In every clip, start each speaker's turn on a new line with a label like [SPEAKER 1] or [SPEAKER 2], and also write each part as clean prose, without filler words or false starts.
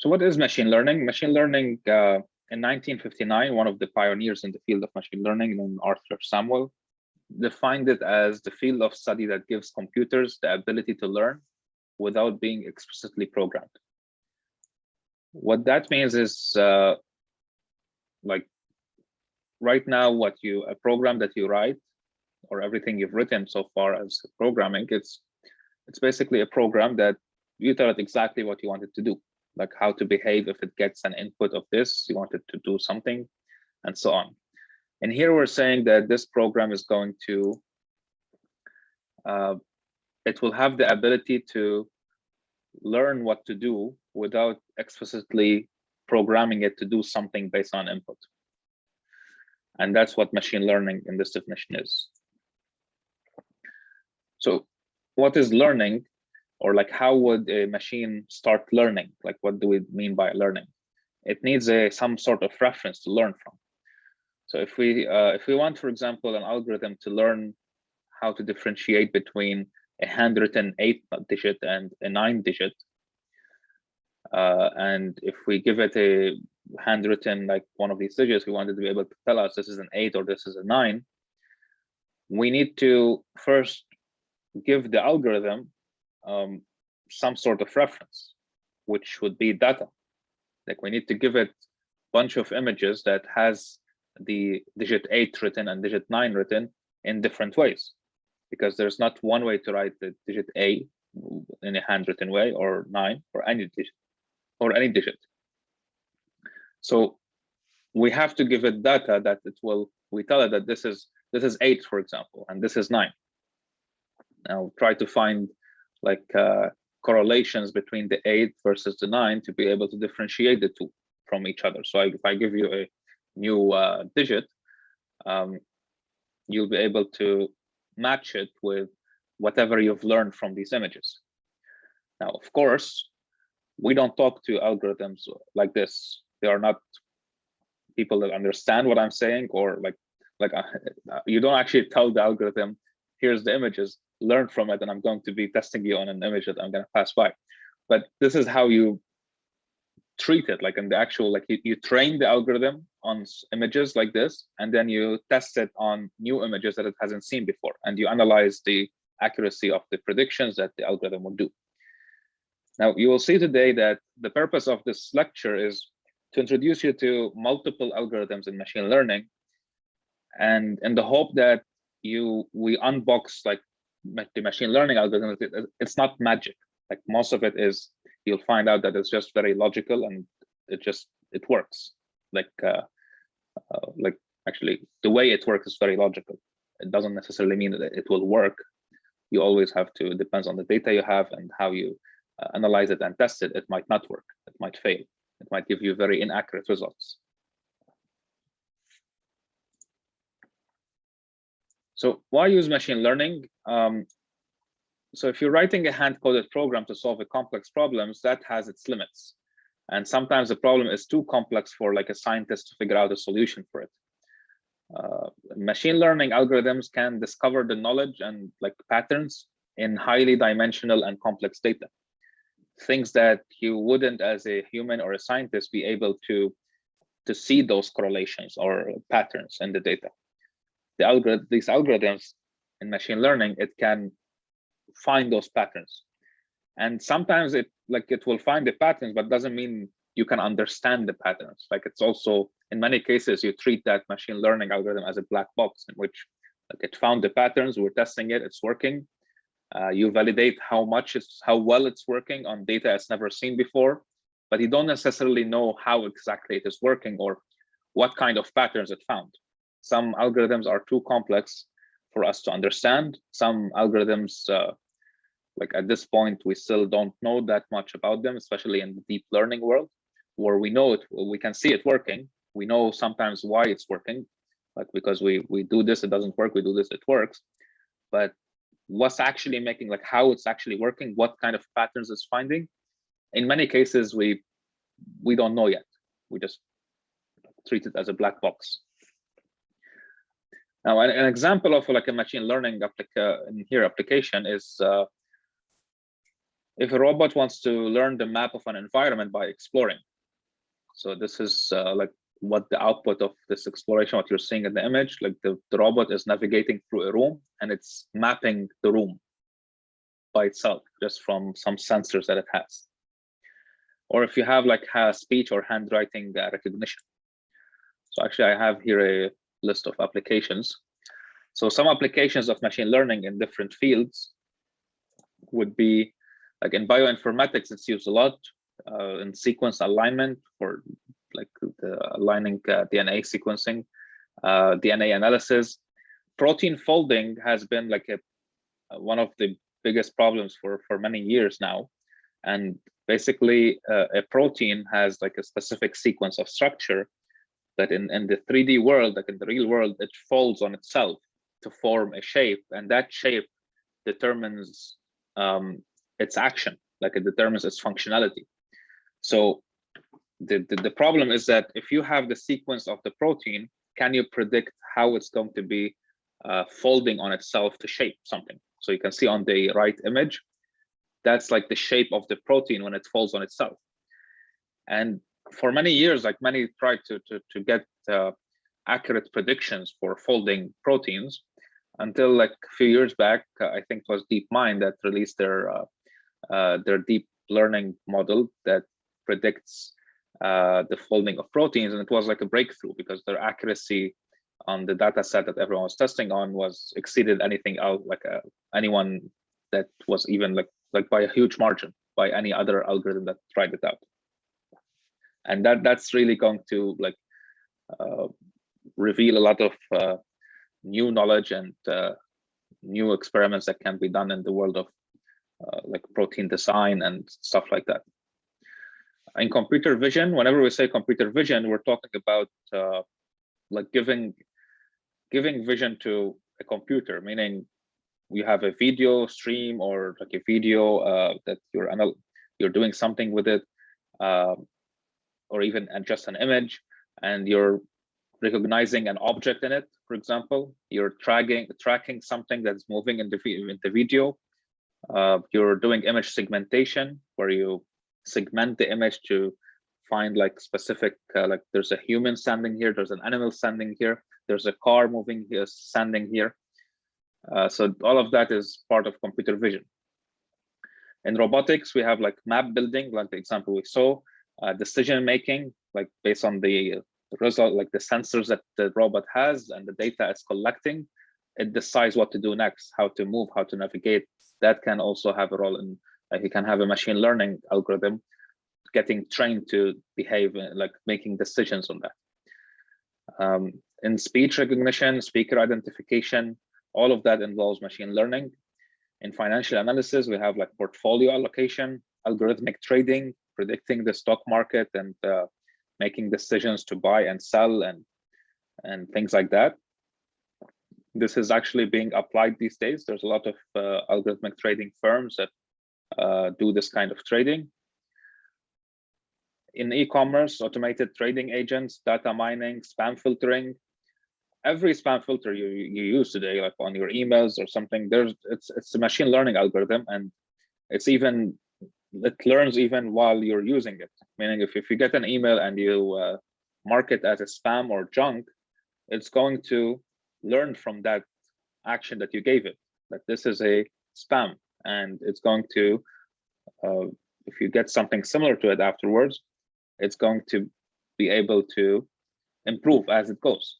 [SPEAKER 1] So what is machine learning? Machine learning, in 1959, one of the pioneers in the field of machine learning, named Arthur Samuel, defined it as the field of study that gives computers the ability to learn without being explicitly programmed. What that means is, like right now, a program that you write, or everything you've written so far as programming, it's basically a program that you tell it exactly what you want it to do, like how to behave if it gets an input of this, you want it to do something, and so on. And here we're saying that this program is going to, it will have the ability to learn what to do without explicitly programming it to do something based on input. And that's what machine learning in this definition is. So what is learning, or like how would a machine start learning? Like what do we mean by learning? It needs some sort of reference to learn from. So if we want, for example, an algorithm to learn how to differentiate between a handwritten 8-digit and a 9-digit, and if we give it a handwritten, like one of these digits, we wanted to be able to tell us this is an 8 or this is a 9, we need to first give the algorithm some sort of reference, which would be data. Like we need to give it a bunch of images that has the digit 8 written and digit 9 written in different ways, because there's not one way to write the digit A in a handwritten way, or 9, or any digit. So we have to give it data that we tell it that this is 8, for example, and this is 9. Now try to find like correlations between the 8 versus the 9 to be able to differentiate the two from each other. So if I give you a new digit, you'll be able to match it with whatever you've learned from these images. Now, of course, we don't talk to algorithms like this. They are not people that understand what I'm saying, or like you don't actually tell the algorithm, here's the images, learn from it, and I'm going to be testing you on an image that I'm going to pass by. But this is how you treat it, like in the actual, like you train the algorithm on images like this, and then you test it on new images that it hasn't seen before, and you analyze the accuracy of the predictions that the algorithm will do. Now, you will see today that the purpose of this lecture is to introduce you to multiple algorithms in machine learning, and in the hope that we unbox like the machine learning algorithm. It's not magic. Like most of it is, you'll find out that it's just very logical, and it works. Like actually the way it works is very logical. It doesn't necessarily mean that it will work. You always have to, it depends on the data you have and how you analyze it and test it. It might not work, it might fail, it might give you very inaccurate results. So why use machine learning? So if you're writing a hand-coded program to solve a complex problems, that has its limits. And sometimes the problem is too complex for like a scientist to figure out a solution for it. Machine learning algorithms can discover the knowledge and like patterns in highly dimensional and complex data. Things that you wouldn't, as a human or a scientist, be able to see those correlations or patterns in the data. These algorithms in machine learning, it can find those patterns, and sometimes it will find the patterns, but doesn't mean you can understand the patterns. Like it's also, in many cases, you treat that machine learning algorithm as a black box in which like it found the patterns, we're testing it, it's working. You validate how well it's working on data it's never seen before, but you don't necessarily know how exactly it is working or what kind of patterns it found. Some algorithms are too complex for us to understand. Some algorithms, like at this point, we still don't know that much about them, especially in the deep learning world, where we know it, we can see it working. We know sometimes why it's working, like because we do this, it doesn't work, we do this, it works. But what's actually making, like how it's actually working, what kind of patterns it's finding, in many cases, we don't know yet. We just treat it as a black box. Now, an example of like a machine learning application is if a robot wants to learn the map of an environment by exploring. So this is like what the output of this exploration, what you're seeing in the image, like the robot is navigating through a room and it's mapping the room by itself, just from some sensors that it has. Or if you have like speech or handwriting recognition. So actually I have here a list of applications. So some applications of machine learning in different fields would be like in bioinformatics, it's used a lot in sequence alignment for like aligning DNA sequencing, DNA analysis. Protein folding has been like one of the biggest problems for many years now. And basically a protein has like a specific sequence of structure that in the 3D world, like in the real world, it folds on itself to form a shape, and that shape determines its action, like it determines its functionality. So the problem is that if you have the sequence of the protein, can you predict how it's going to be folding on itself to shape something? So you can see on the right image, that's like the shape of the protein when it folds on itself. And for many years, like many tried to get accurate predictions for folding proteins until like a few years back, I think it was DeepMind that released their deep learning model that predicts the folding of proteins. And it was like a breakthrough because their accuracy on the data set that everyone was testing on was exceeded anything else, like anyone that was even like by a huge margin by any other algorithm that tried it out. And that's really going to like reveal a lot of new knowledge and new experiments that can be done in the world of like protein design and stuff like that. In computer vision, whenever we say computer vision, we're talking about like giving vision to a computer, meaning you have a video stream or like a video that you're doing something with it, or even just an image, and you're recognizing an object in it. For example, you're tracking something that's moving in the video. You're doing image segmentation, where you segment the image to find like specific, like there's a human standing here, there's an animal standing here, there's a car moving here, standing here. So all of that is part of computer vision. In robotics, we have like map building, like the example we saw, decision making, like based on the result, like the sensors that the robot has and the data it's collecting, it decides what to do next, how to move, how to navigate. That can also have a role in, like you can have a machine learning algorithm getting trained to behave, like making decisions on that. In speech recognition, speaker identification, all of that involves machine learning. In financial analysis, we have like portfolio allocation, algorithmic trading, predicting the stock market, and making decisions to buy and sell and things like that. This is actually being applied these days. There's a lot of algorithmic trading firms that do this kind of trading. In e-commerce, automated trading agents, data mining, spam filtering. Every spam filter you use today, like on your emails or something, it's a machine learning algorithm, and it learns even while you're using it. Meaning, if you get an email and you mark it as a spam or junk, it's going to learn from that action that you gave it, that this is a spam, and it's going to, if you get something similar to it afterwards, it's going to be able to improve as it goes.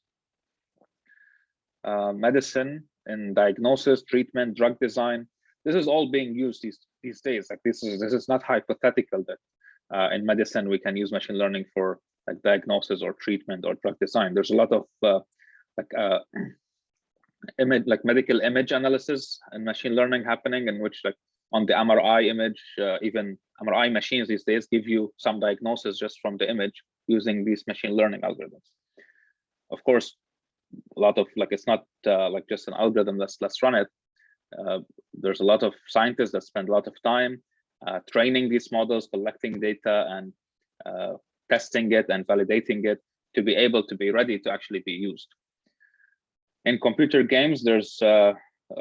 [SPEAKER 1] Medicine and diagnosis, treatment, drug design. This is all being used these days. Like this is not hypothetical that in medicine we can use machine learning for like diagnosis or treatment or drug design. There's a lot of medical image analysis and machine learning happening, in which like on the MRI image, even MRI machines these days give you some diagnosis just from the image using these machine learning algorithms. Of course, a lot of like, it's not like just an algorithm, let's run it. There's a lot of scientists that spend a lot of time training these models, collecting data, and testing it and validating it to be able to be ready to actually be used. In computer games, there's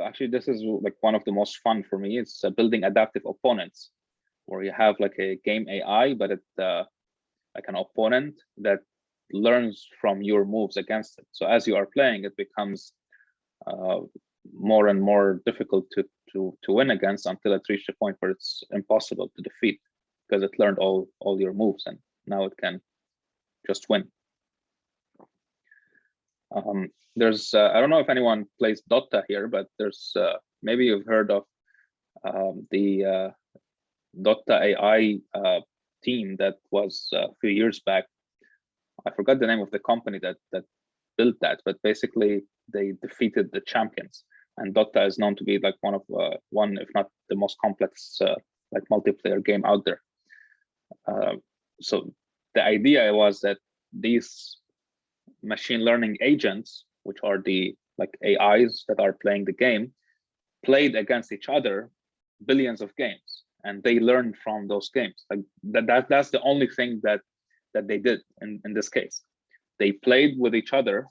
[SPEAKER 1] actually, this is like one of the most fun for me. It's building adaptive opponents. where you have like a game AI, but it's like an opponent that learns from your moves against it. So as you are playing, it becomes more and more difficult to win against until it reaches a point where it's impossible to defeat because it learned all your moves and now it can just win. There's I don't know if anyone plays Dota here, but there's maybe you've heard of the Dota AI team that was a few years back. I forgot the name of the company that built that, but basically they defeated the champions. And Dota is known to be like one, if not the most complex like multiplayer game out there. So the idea was that these machine learning agents, which are the like AIs that are playing the game, played against each other billions of games, and they learned from those games. Like that's the only thing that they did in this case. They played with each other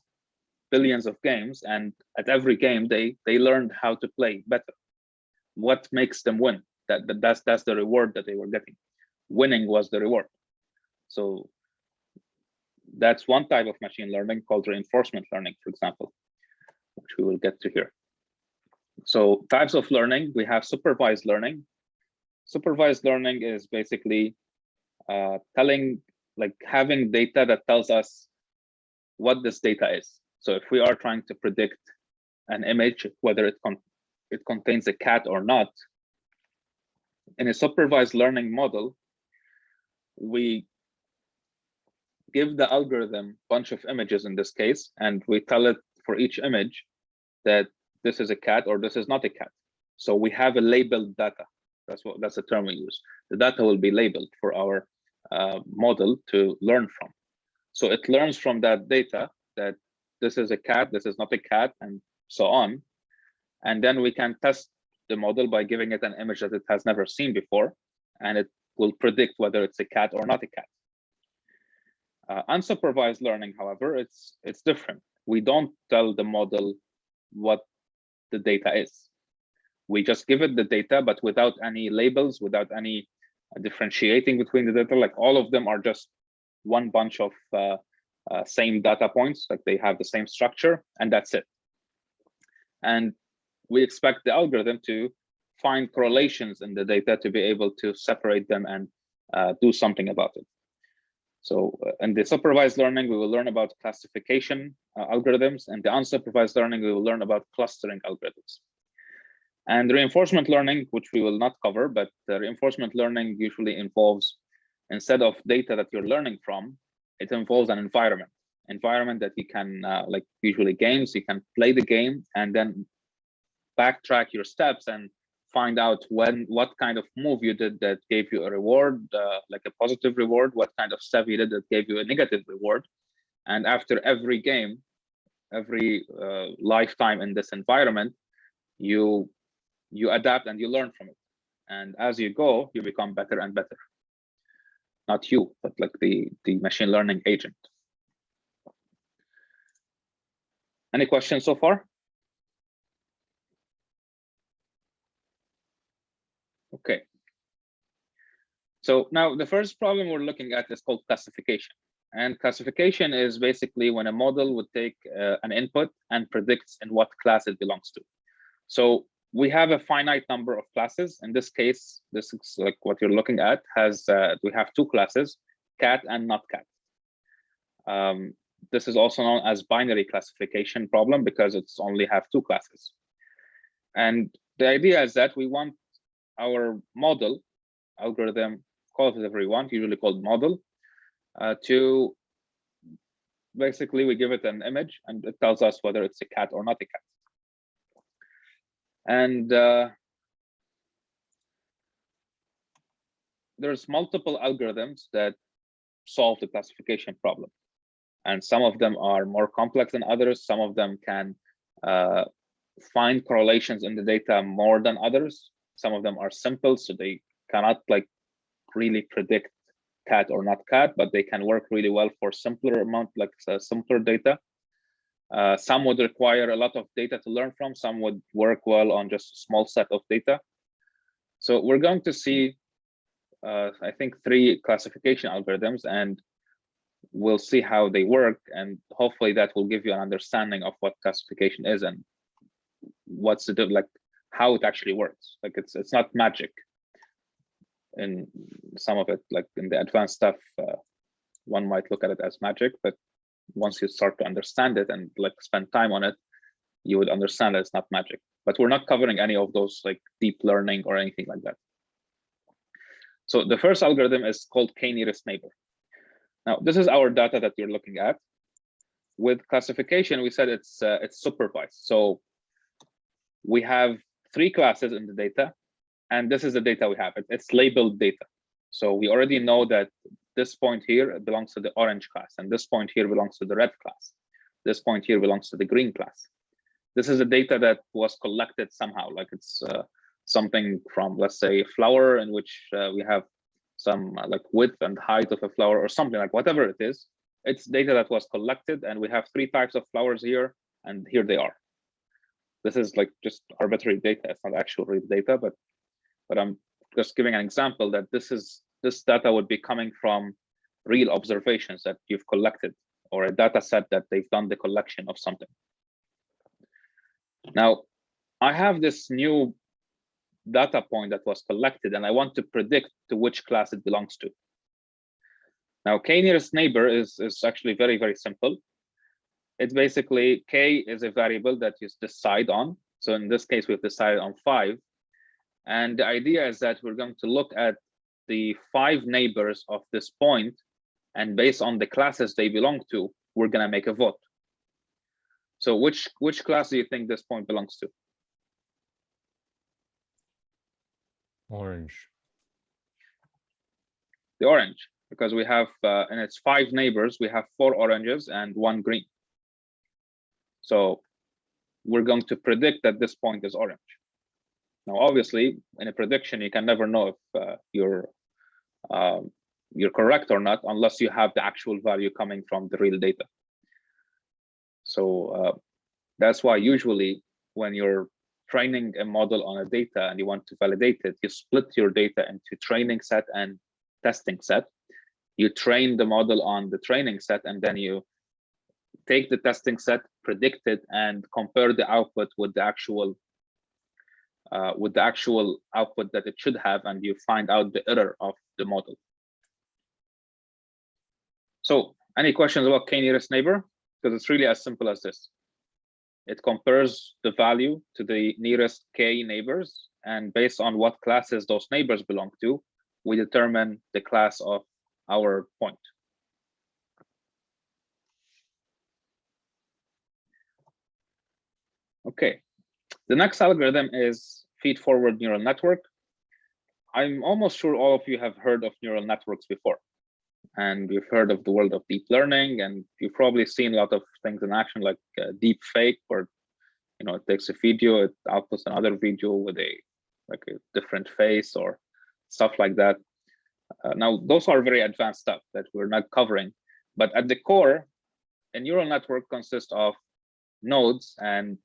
[SPEAKER 1] billions of games, and at every game they learned how to play better. What makes them win? That's the reward that they were getting. Winning was the reward. So that's one type of machine learning called reinforcement learning, for example, which we will get to here. So types of learning, we have supervised learning. Supervised learning is basically having data that tells us what this data is. So if we are trying to predict an image, whether it contains a cat or not, in a supervised learning model, we give the algorithm a bunch of images in this case, and we tell it for each image that this is a cat or this is not a cat. So we have a labeled data. That's the term we use. The data will be labeled for our model to learn from. So it learns from that data that this is a cat, this is not a cat, and so on. And then we can test the model by giving it an image that it has never seen before, and it will predict whether it's a cat or not a cat. Unsupervised learning, however, it's different. We don't tell the model what the data is. We just give it the data, but without any labels, without any differentiating between the data. Like all of them are just one bunch of same data points, like they have the same structure, and that's it. And we expect the algorithm to find correlations in the data to be able to separate them and do something about it. So in the supervised learning, we will learn about classification algorithms, and the unsupervised learning, we will learn about clustering algorithms. And reinforcement learning, which we will not cover, but the reinforcement learning usually involves, instead of data that you're learning from, it involves an environment that you can, like usually games, you can play the game and then backtrack your steps and find out what kind of move you did that gave you a reward, like a positive reward, what kind of step you did that gave you a negative reward. And after every game, every lifetime in this environment, you adapt and you learn from it. And as you go, you become better and better. Not you, but like the machine learning agent. Any questions so far? Okay. So now the first problem we're looking at is called classification. And classification is basically when a model would take an input and predicts in what class it belongs to. So we have a finite number of classes. In this case, this is like what you're looking at has, we have two classes, cat and not cat. This is also known as binary classification problem because it's only have two classes. And the idea is that we want our model, algorithm, call it whatever you want, usually called model, to basically we give it an image and it tells us whether it's a cat or not a cat. And there's multiple algorithms that solve the classification problem. And some of them are more complex than others. Some of them can find correlations in the data more than others. Some of them are simple, so they cannot like really predict cat or not cat, but they can work really well for simpler amount, like simpler data. Some would require a lot of data to learn from. Some would work well on just a small set of data. So we're going to see I think 3 classification algorithms, and we'll see how they work, and hopefully that will give you an understanding of what classification is and what's the like how it actually works. Like it's not magic in some of it, like in the advanced stuff, one might look at it as magic, but once you start to understand it and like spend time on it, you would understand that it's not magic. But we're not covering any of those like deep learning or anything like that. So the first algorithm is called Knearest Neighbor. Now, this is our data that you're looking at. With classification, we said it's supervised. So we have 3 classes in the data, and this is the data we have. It's labeled data. So we already know that this point here belongs to the orange class, and this point here belongs to the red class. This point here belongs to the green class. This is the data that was collected somehow, like it's something from, let's say, a flower in which we have some like width and height of a flower or something, like whatever it is. It's data that was collected, and we have 3 types of flowers here, and here they are. This is like just arbitrary data. It's not actual real data, but I'm just giving an example that this data would be coming from real observations that you've collected, or a data set that they've done the collection of something. Now, I have this new data point that was collected, and I want to predict to which class it belongs to. Now, Knearest Neighbor is actually very, very simple. It's basically K is a variable that you decide on. So in this case, we've decided on 5. And the idea is that we're going to look at the 5 neighbors of this point, and based on the classes they belong to, we're going to make a vote. So which class do you think this point belongs to?
[SPEAKER 2] Orange.
[SPEAKER 1] The orange, because we have in its 5 neighbors, we have 4 oranges and 1 green. So we're going to predict that this point is orange. Now, obviously, in a prediction, you can never know if you're correct or not, unless you have the actual value coming from the real data. So that's why usually when you're training a model on a data and you want to validate it, you split your data into training set and testing set. You train the model on the training set, and then you take the testing set, predict it, and compare the output with the actual output that it should have, and you find out the error of the model. So any questions about K-nearest neighbor? Because it's really as simple as this. It compares the value to the nearest K neighbors, and based on what classes those neighbors belong to, we determine the class of our point. Okay, the next algorithm is feed-forward neural network. I'm almost sure all of you have heard of neural networks before, and you've heard of the world of deep learning, and you've probably seen a lot of things in action, like deep fake, where it takes a video, it outputs another video with a different face or stuff like that. Now, those are very advanced stuff that we're not covering, but at the core, a neural network consists of nodes, and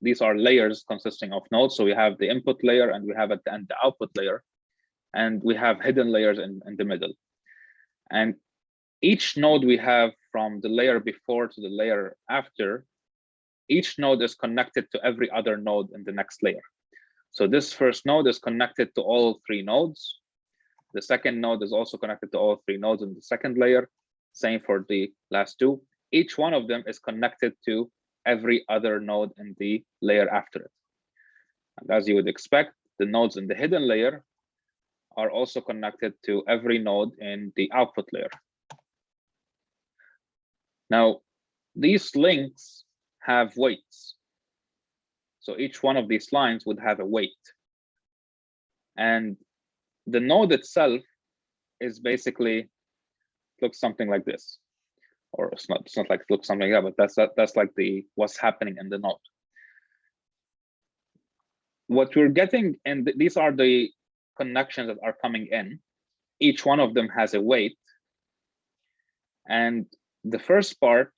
[SPEAKER 1] these are layers consisting of nodes. So we have the input layer, and we have at the end the output layer, and we have hidden layers in the middle. And each node we have, from the layer before to the layer after, each node is connected to every other node in the next layer. So this first node is connected to all 3 nodes. The second node is also connected to all 3 nodes in the second layer. Same for the last 2. Each one of them is connected to every other node in the layer after it. And as you would expect, the nodes in the hidden layer are also connected to every node in the output layer. Now, these links have weights. So each one of these lines would have a weight. And the node itself is basically, looks something like this. Or it's not like it looks something like that, but that's like what's happening in the node. What we're getting, and these are the connections that are coming in. Each one of them has a weight. And the first part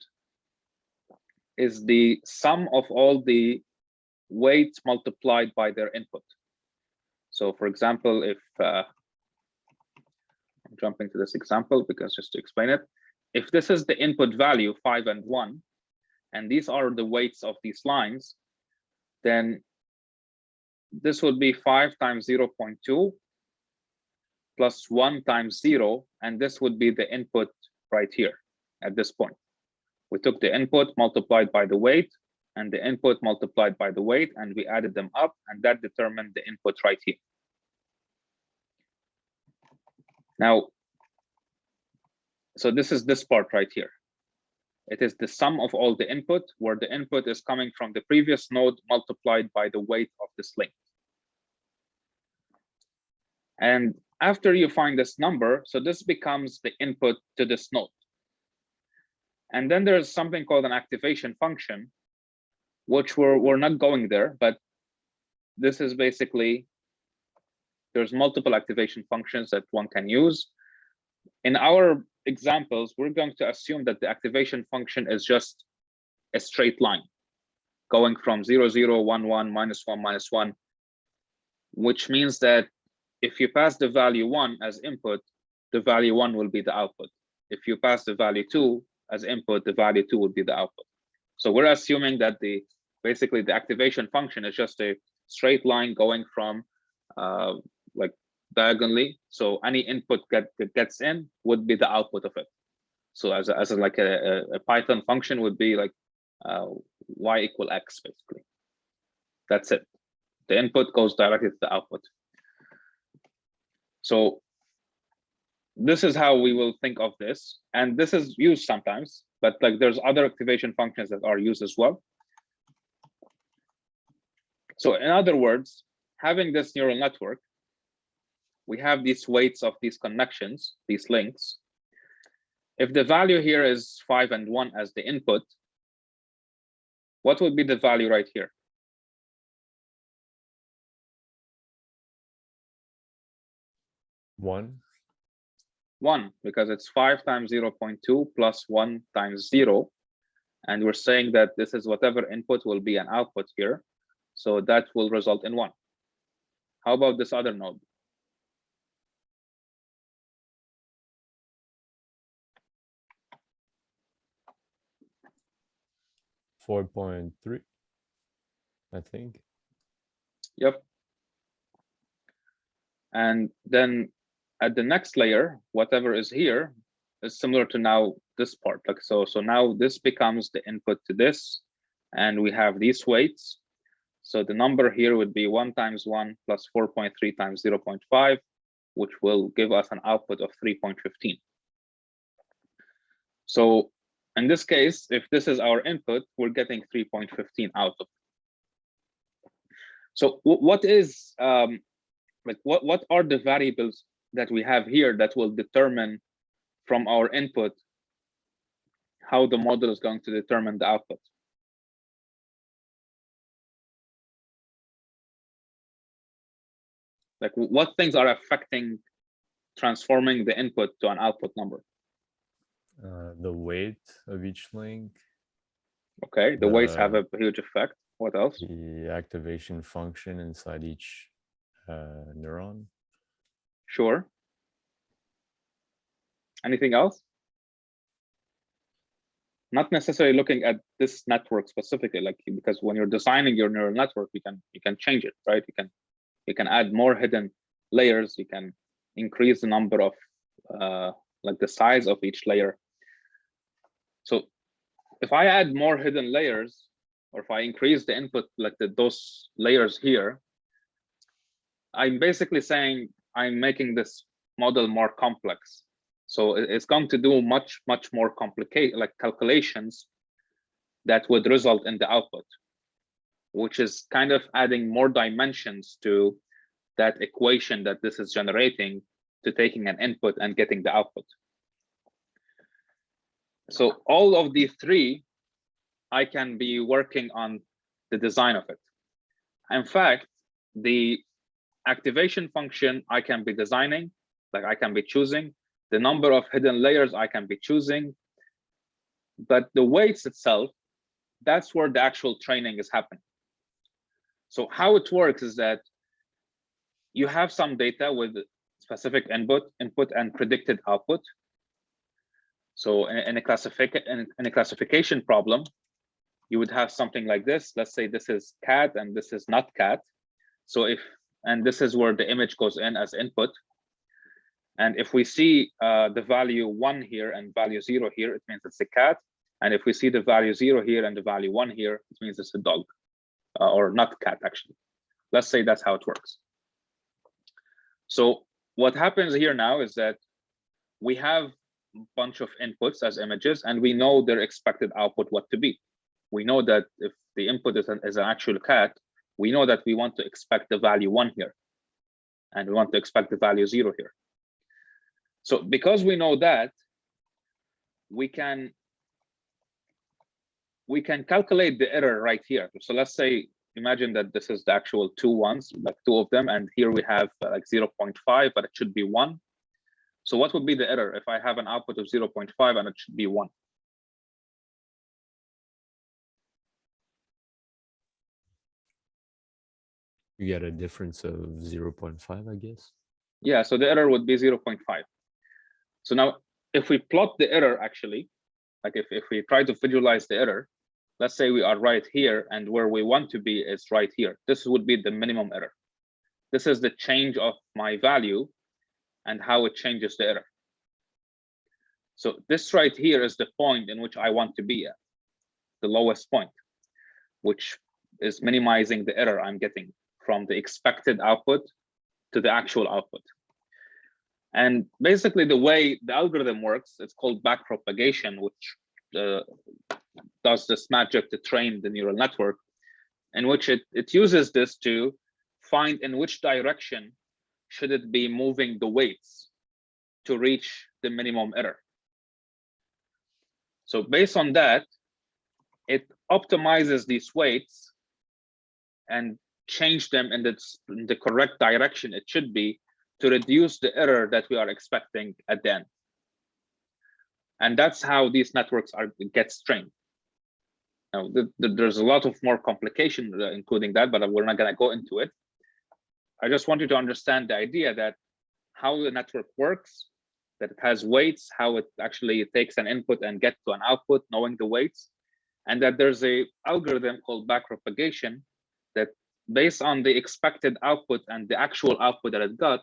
[SPEAKER 1] is the sum of all the weights multiplied by their input. So for example, if I'm jumping to this example because just to explain it, if this is the input value 5 and 1, and these are the weights of these lines, then this would be 5 times 0.2 plus 1 times 0, and this would be the input right here at this point. We took the input multiplied by the weight and the input multiplied by the weight, and we added them up, and that determined the input right here. Now, so this is this part right here. It is the sum of all the input, where the input is coming from the previous node multiplied by the weight of this link. And after you find this number, so this becomes the input to this node. And then there's something called an activation function, which we're not going there, but this is basically, there's multiple activation functions that one can use. In our examples, we're going to assume that the activation function is just a straight line going from 0, 0, 1, 1, minus 1, minus 1, which means that if you pass the value 1 as input, the value 1 will be the output. If you pass the value 2 as input, the value 2 will be the output. So we're assuming that basically the activation function is just a straight line going from like diagonally. So any input that gets in would be the output of it. So as like a Python function would be like y equal x, basically. That's it. The input goes directly to the output. So this is how we will think of this, and this is used sometimes, but like there's other activation functions that are used as well. So in other words, having this neural network, we have these weights of these connections, these links. If the value here is 5 and 1 as the input, what would be the value right here?
[SPEAKER 2] 1.
[SPEAKER 1] 1, because it's 5 times 0.2 plus 1 times 0. And we're saying that this is whatever input will be an output here. So that will result in 1. How about this other node?
[SPEAKER 2] 4.3, I think.
[SPEAKER 1] Yep. And then at the next layer, whatever is here is similar to now this part. Like so now this becomes the input to this, and we have these weights. So the number here would be 1 times 1 plus 4.3 times 0.5, which will give us an output of 3.15. So in this case, if this is our input, we're getting 3.15 out of it. So what is like what are the variables that we have here that will determine from our input how the model is going to determine the output? Like what things are affecting transforming the input to an output number?
[SPEAKER 2] The weight of each link.
[SPEAKER 1] Okay, the weights have a huge effect. What else?
[SPEAKER 2] The activation function inside each neuron.
[SPEAKER 1] Sure. Anything else? Not necessarily looking at this network specifically, like because when you're designing your neural network, you can change it, right? You can add more hidden layers. You can increase the number of like the size of each layer. So if I add more hidden layers, or if I increase the input, like those layers here, I'm basically saying I'm making this model more complex. So it's going to do much more complicated like calculations that would result in the output, which is kind of adding more dimensions to that equation that this is generating to taking an input and getting the output. So all of these three, I can be working on the design of it. In fact, the activation function I can be designing, like I can be choosing. The number of hidden layers I can be choosing. But the weights itself, that's where the actual training is happening. So how it works is that you have some data with specific input and predicted output. So in a classification problem, you would have something like this. Let's say this is cat and this is not cat. So and this is where the image goes in as input. And if we see the value 1 here and value 0 here, it means it's a cat. And if we see the value 0 here and the value 1 here, it means it's a dog, or not cat, actually. Let's say that's how it works. So what happens here now is that we have a bunch of inputs as images, and we know their expected output what to be. We know that if the input is an actual cat, we know that we want to expect the value 1 here, and we want to expect the value 0 here. So because we know that, we can calculate the error right here. So let's say, imagine that this is the actual 2 ones, like 2 of them, and here we have like 0.5, but it should be 1. So what would be the error if I have an output of 0.5 and it should be 1?
[SPEAKER 2] You get a difference of 0.5, I guess.
[SPEAKER 1] Yeah, so the error would be 0.5. So now if we plot the error, actually, like if we try to visualize the error, let's say we are right here and where we want to be is right here. This would be the minimum error. This is the change of my value and how it changes the error. So this right here is the point in which I want to be at, the lowest point, which is minimizing the error I'm getting from the expected output to the actual output. And basically the way the algorithm works, it's called backpropagation, which does this magic to train the neural network, in which it uses this to find in which direction should it be moving the weights to reach the minimum error. So based on that, it optimizes these weights and change them in the correct direction it should be to reduce the error that we are expecting at the end. And that's how these networks get trained. Now, there's a lot of more complication including that, but we're not going to go into it. I just want you to understand the idea that how the network works, that it has weights, how it actually takes an input and gets to an output, knowing the weights, and that there's a algorithm called backpropagation that, based on the expected output and the actual output that it got,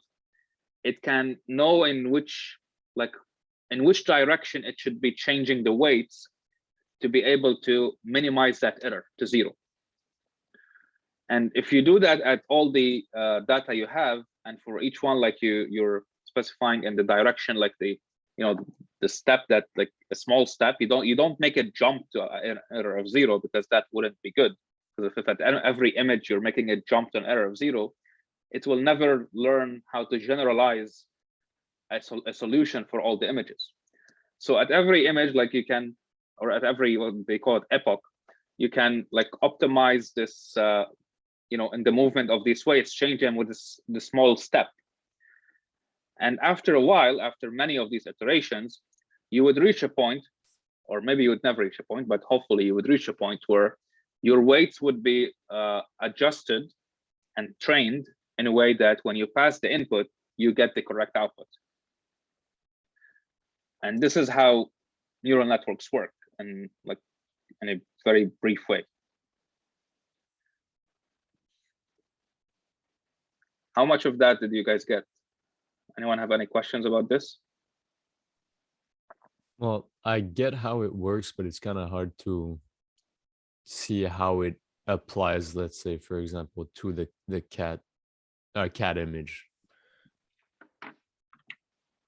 [SPEAKER 1] it can know in which direction it should be changing the weights to be able to minimize that error to 0. And if you do that at all the data you have, and for each one, like you're specifying in the direction, like the step that, like a small step, you don't make a jump to an error of 0, because that wouldn't be good. Because if at every image you're making a jump to an error of 0, it will never learn how to generalize a solution for all the images. So at every image, like you can, or at every, what they call it, epoch, you can like optimize this, in the movement of these weights, change them with the small step. And after a while, after many of these iterations, you would reach a point, or maybe you would never reach a point, but hopefully you would reach a point where your weights would be adjusted and trained in a way that when you pass the input, you get the correct output. And this is how neural networks work, and like in a very brief way. How much of that did you guys get? Anyone have any questions about this?
[SPEAKER 2] Well, I get how it works, but it's kind of hard to see how it applies, let's say, for example, to the cat image.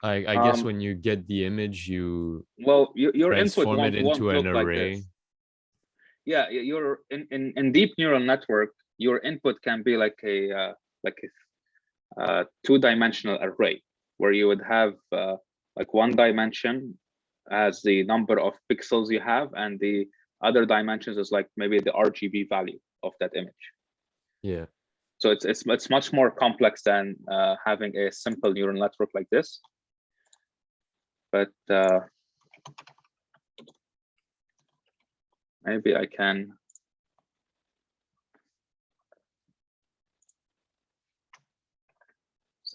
[SPEAKER 2] I guess when you get the image, your input
[SPEAKER 1] won't
[SPEAKER 2] into an
[SPEAKER 1] look
[SPEAKER 2] array.
[SPEAKER 1] Like this. Yeah, you're in deep neural network, your input can be like a two-dimensional array, where you would have like one dimension as the number of pixels you have, and the other dimensions is like maybe the RGB value of that image.
[SPEAKER 2] Yeah.
[SPEAKER 1] So it's much more complex than having a simple neural network like this. But maybe I can.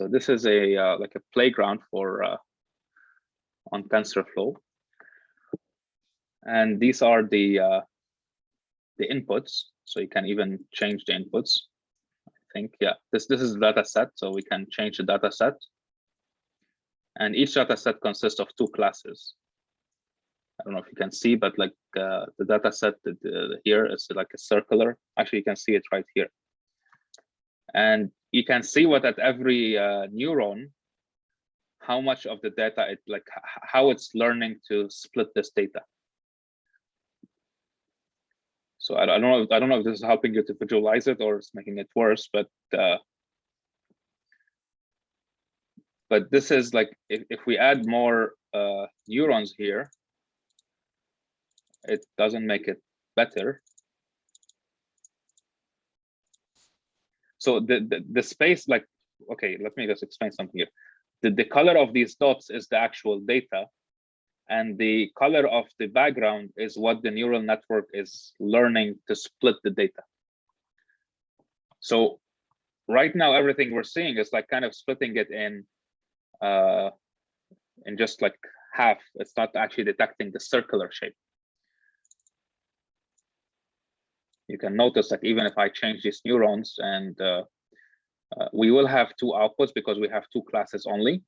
[SPEAKER 1] So this is a like a playground for on TensorFlow, and these are the inputs. So you can even change the inputs. I think, yeah, this is the data set, so we can change the data set. And each data set consists of 2 classes. I don't know if you can see, but like the data set here is like a circular. Actually, you can see it right here. And you can see what at every neuron, how much of the data it like how it's learning to split this data. So I don't know if this is helping you to visualize it or it's making it worse, but this is like if we add more neurons here, it doesn't make it better. So the space, like, okay, let me just explain something here. The color of these dots is the actual data, and the color of the background is what the neural network is learning to split the data. So right now, everything we're seeing is like kind of splitting it in just like half. It's not actually detecting the circular shape. You can notice that even if I change these neurons, and we will have 2 outputs because we have 2 classes only.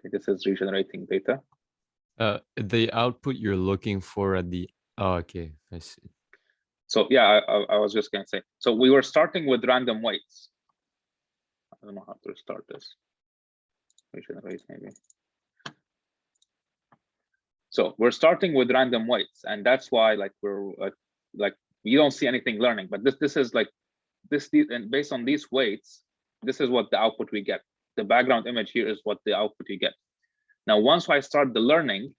[SPEAKER 1] Okay, this is regenerating data.
[SPEAKER 2] The output you're looking for at the, oh, okay, I see.
[SPEAKER 1] So yeah, I was just gonna say, so we were starting with random weights. I don't know how to start this. Regenerate maybe. So we're starting with random weights, and that's why like we're like you don't see anything learning, but this is like this, and based on these weights, this is what the output we get. The background image here is what the output you get. Now, once I start the learning,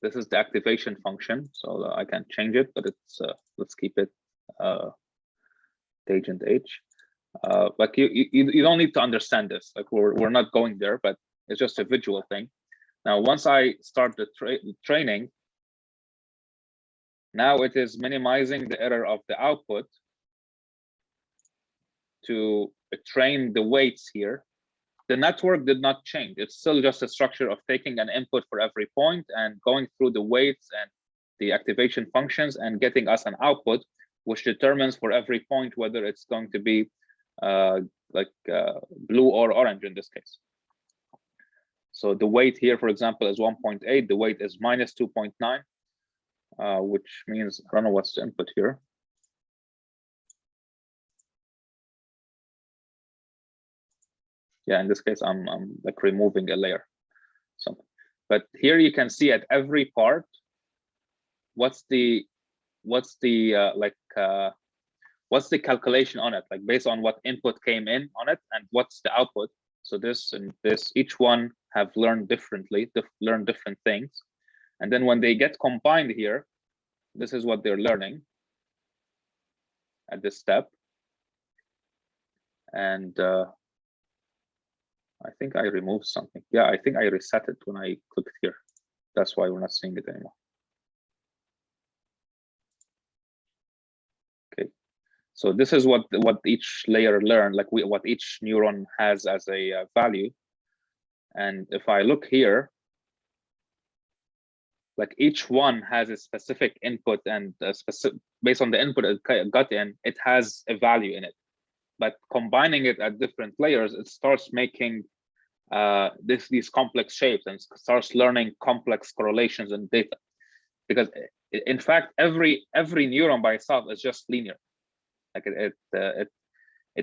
[SPEAKER 1] this is the activation function, so I can change it, but it's let's keep it agent H. Like you don't need to understand this. Like we're not going there, but it's just a visual thing. Now, once I start the training, now it is minimizing the error of the output to train the weights here. The network did not change. It's still just a structure of taking an input for every point and going through the weights and the activation functions and getting us an output, which determines for every point whether it's going to be blue or orange in this case. So the weight here, for example, is 1.8. The weight is minus 2.9, which means, I don't know what's the input here. Yeah, in this case, I'm like removing a layer. Something. But here you can see at every part, what's the calculation on it, like based on what input came in on it and what's the output. So this and this, each one have learned differently, learn different things. And then when they get combined here, this is what they're learning at this step. And I think I removed something. Yeah, I think I reset it when I clicked here. That's why we're not seeing it anymore. Okay, so this is what each layer learned, like what each neuron has as a value. And if I look here, like each one has a specific input, and based on the input it got in, it has a value in it. But combining it at different layers, it starts making these complex shapes and starts learning complex correlations and data. Because in fact, every neuron by itself is just linear. Like it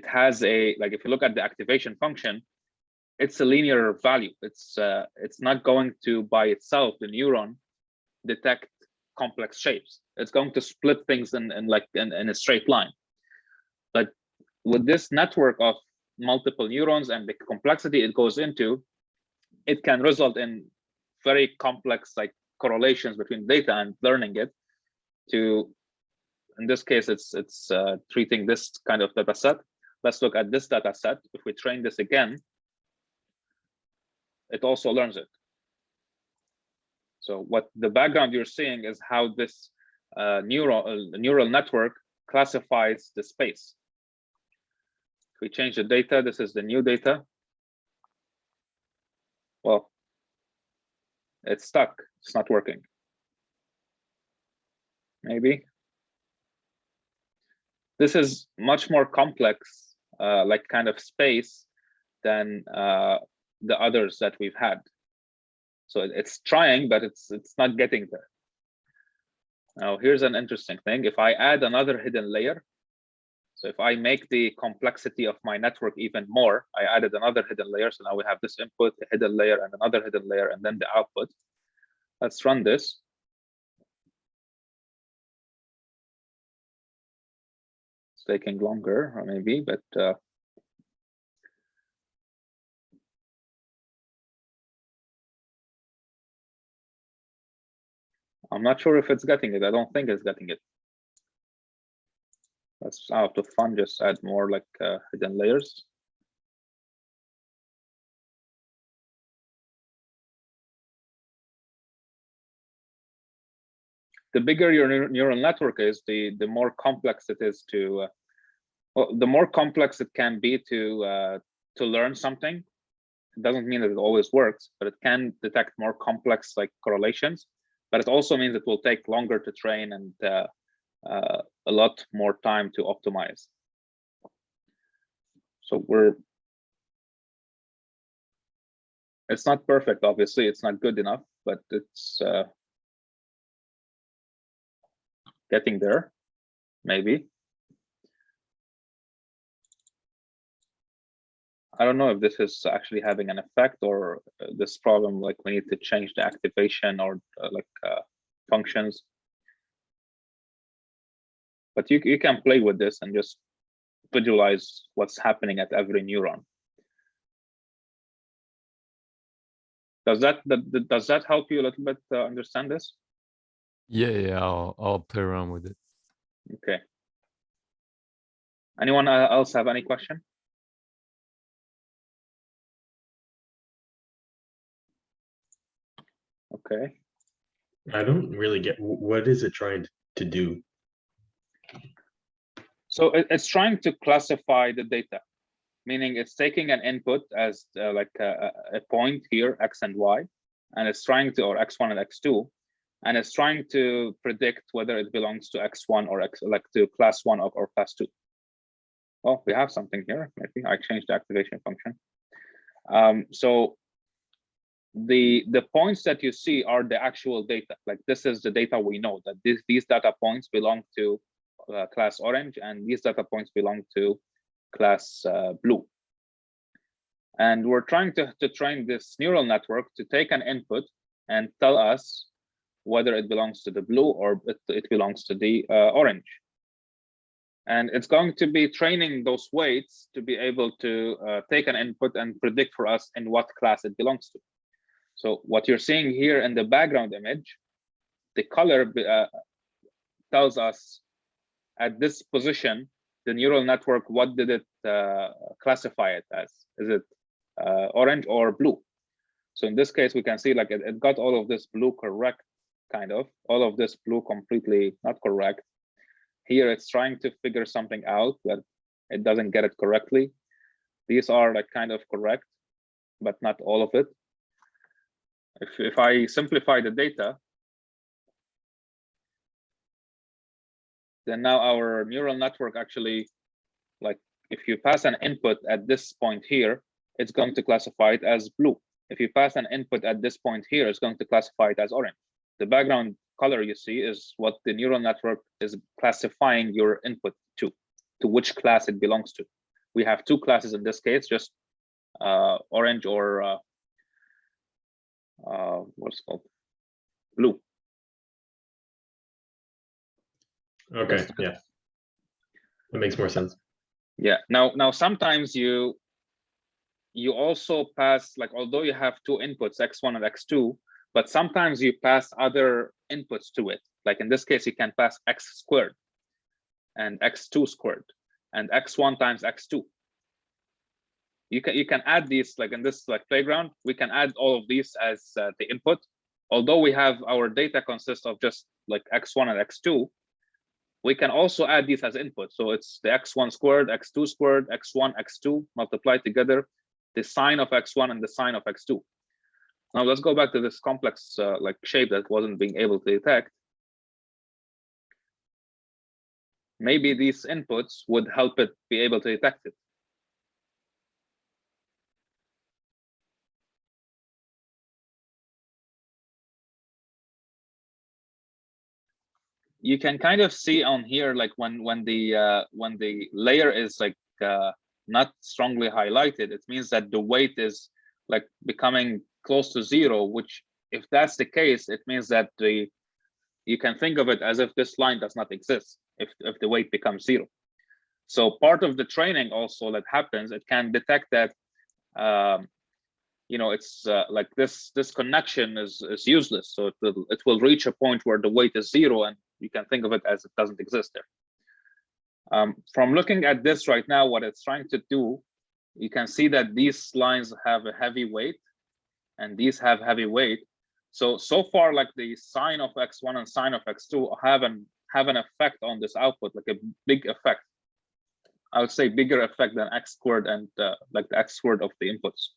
[SPEAKER 1] has a, like if you look at the activation function, it's a linear value. It's not going to by itself, the neuron, detect complex shapes. It's going to split things in a straight line. But with this network of multiple neurons and the complexity it goes into, it can result in very complex like correlations between data and learning it to, in this case, it's treating this kind of data set. Let's look at this data set. If we train this again, it also learns it. So what the background you're seeing is how this neural network classifies the space. If we change the data, this is the new data. Well, it's stuck. It's not working. Maybe. This is much more complex, like kind of space than the others that we've had. So it's trying, but it's not getting there. Now, here's an interesting thing. If I add another hidden layer, so if I make the complexity of my network even more, I added another hidden layer. So now we have this input, a hidden layer, and another hidden layer, and then the output. Let's run this. It's taking longer, or maybe, but I'm not sure if it's getting it. I don't think it's getting it. Let's, out of fun, just add more like hidden layers. The bigger your neural network is, the more complex it is to, well, the more complex it can be to learn something. It doesn't mean that it always works, but it can detect more complex like correlations. But it also means it will take longer to train and a lot more time to optimize. So it's not perfect, obviously. It's not good enough, but it's getting there, maybe. I don't know if this is actually having an effect, or this problem, like we need to change the activation or functions. But you can play with this and just visualize what's happening at every neuron. Does that help you a little bit understand this?
[SPEAKER 2] Yeah, I'll play around with it.
[SPEAKER 1] Okay. Anyone else have any question? Okay.
[SPEAKER 3] I don't really get, what is it trying to do?
[SPEAKER 1] So it's trying to classify the data, meaning it's taking an input as like a point here, X and Y, and it's trying to, or X1 and X2, and it's trying to predict whether it belongs to X1 or X, like to class 1 or class 2. Well, we have something here. Maybe I changed the activation function. So the points that you see are the actual data. Like this is the data we know, that these data points belong to class orange, and these data points belong to class blue. And we're trying to train this neural network to take an input and tell us whether it belongs to the blue or it belongs to the orange. And it's going to be training those weights to be able to take an input and predict for us in what class it belongs to. So what you're seeing here in the background image, the color tells us at this position, the neural network, what did it classify it as? Is it orange or blue? So in this case, we can see like it got all of this blue correct, kind of, all of this blue completely not correct. Here it's trying to figure something out, but it doesn't get it correctly. These are like kind of correct, but not all of it. If I simplify the data, then now our neural network actually, like if you pass an input at this point here, it's going to classify it as blue. If you pass an input at this point here, it's going to classify it as orange. The background color you see is what the neural network is classifying your input to which class it belongs to. We have two classes in this case, just orange or what's it called, blue.
[SPEAKER 3] Okay, yeah, that makes more sense.
[SPEAKER 1] Yeah. Now sometimes you also pass, like, although you have two inputs, X1 and X2, but sometimes you pass other inputs to it. Like in this case, you can pass X squared and X2 squared and X1 times X2. You can add these, like in this like playground, we can add all of these as the input. Although we have our data consists of just like x1 and x2, we can also add these as input. So it's the x1 squared, x2 squared, x1, x2 multiplied together, the sine of x1 and the sine of x2. Now let's go back to this complex like shape that wasn't being able to detect. Maybe these inputs would help it be able to detect it. You can kind of see on here, like when the layer is like not strongly highlighted, it means that the weight is like becoming close to 0, which if that's the case, it means that you can think of it as if this line does not exist if the weight becomes 0. So part of the training also that happens, it can detect that you know, it's like this connection is useless. So it will reach a point where the weight is 0, and you can think of it as it doesn't exist there. From looking at this right now, what it's trying to do, you can see that these lines have a heavy weight and these have heavy weight. So far, like the sine of x1 and sine of x2 have an effect on this output, like a big effect. I would say bigger effect than x squared and like the x squared of the inputs.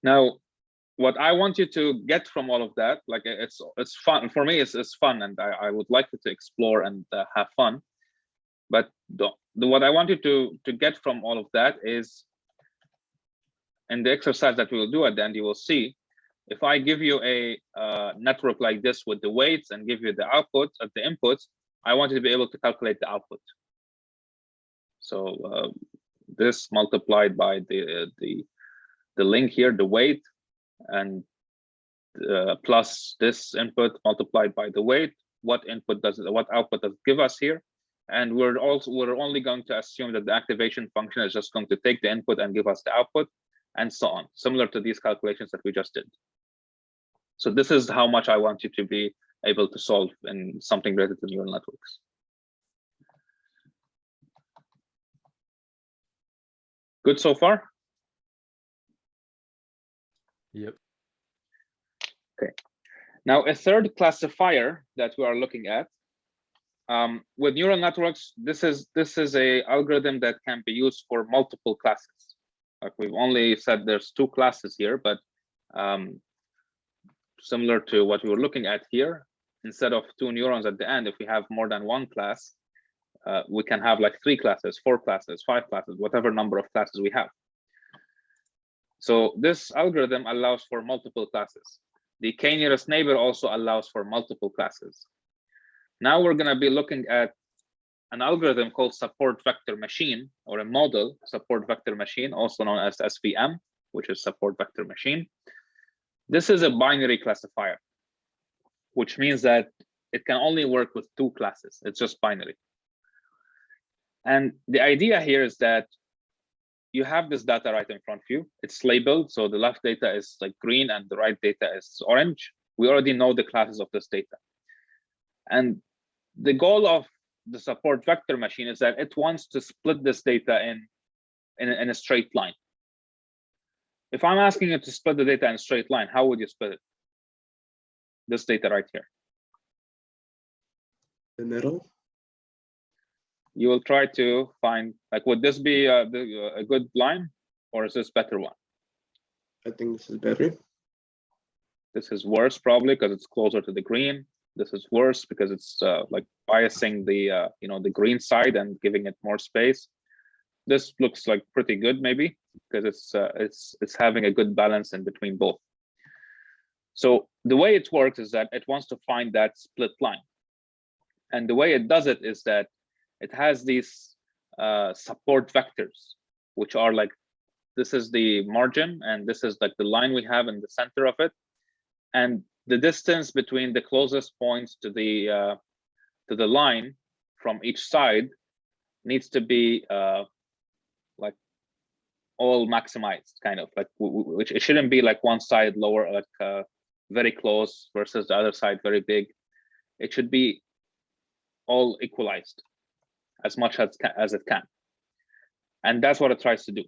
[SPEAKER 1] Now, what I want you to get from all of that, like it's fun for me. It's fun, and I would like you to explore and have fun. But what I want you to get from all of that is, in the exercise that we will do at the end, you will see, if I give you a network like this with the weights and give you the output of the inputs, I want you to be able to calculate the output. So this multiplied by the link here, the weight, and plus this input multiplied by the weight, what output does it give us here? And we're only going to assume that the activation function is just going to take the input and give us the output, and so on, similar to these calculations that we just did. So this is how much I want you to be able to solve in something related to neural networks. Good so far?
[SPEAKER 2] Yep.
[SPEAKER 1] Okay. Now, a third classifier that we are looking at with neural networks, this is a algorithm that can be used for multiple classes. Like we've only said there's 2 classes here, but similar to what we were looking at here, instead of 2 neurons at the end, if we have more than 1 class, we can have like 3 classes, 4 classes, 5 classes, whatever number of classes we have. So this algorithm allows for multiple classes. The Knearest Neighbor also allows for multiple classes. Now we're going to be looking at an algorithm called support vector machine, or a model support vector machine, also known as SVM, which is support vector machine. This is a binary classifier, which means that it can only work with 2 classes. It's just binary. And the idea here is that you have this data right in front of you. It's labeled, so the left data is like green and the right data is orange. We already know the classes of this data. And the goal of the support vector machine is that it wants to split this data in a straight line. If I'm asking you to split the data in a straight line, how would you split it? This data right here.
[SPEAKER 4] The middle.
[SPEAKER 1] You will try to find, like, would this be a good line, or is this better one?
[SPEAKER 4] I think this is better.
[SPEAKER 1] This is worse probably because it's closer to the green. This is worse because it's like biasing the the green side and giving it more space. This looks like pretty good maybe because it's having a good balance in between both. So the way it works is that it wants to find that split line, and the way it does it is that it has these support vectors, which are like, this is the margin and this is like the line we have in the center of it, and the distance between the closest points to the line from each side needs to be like all maximized, kind of like, which it shouldn't be like one side lower, like very close versus the other side very big. It should be all equalized as much as it can, and that's what it tries to do.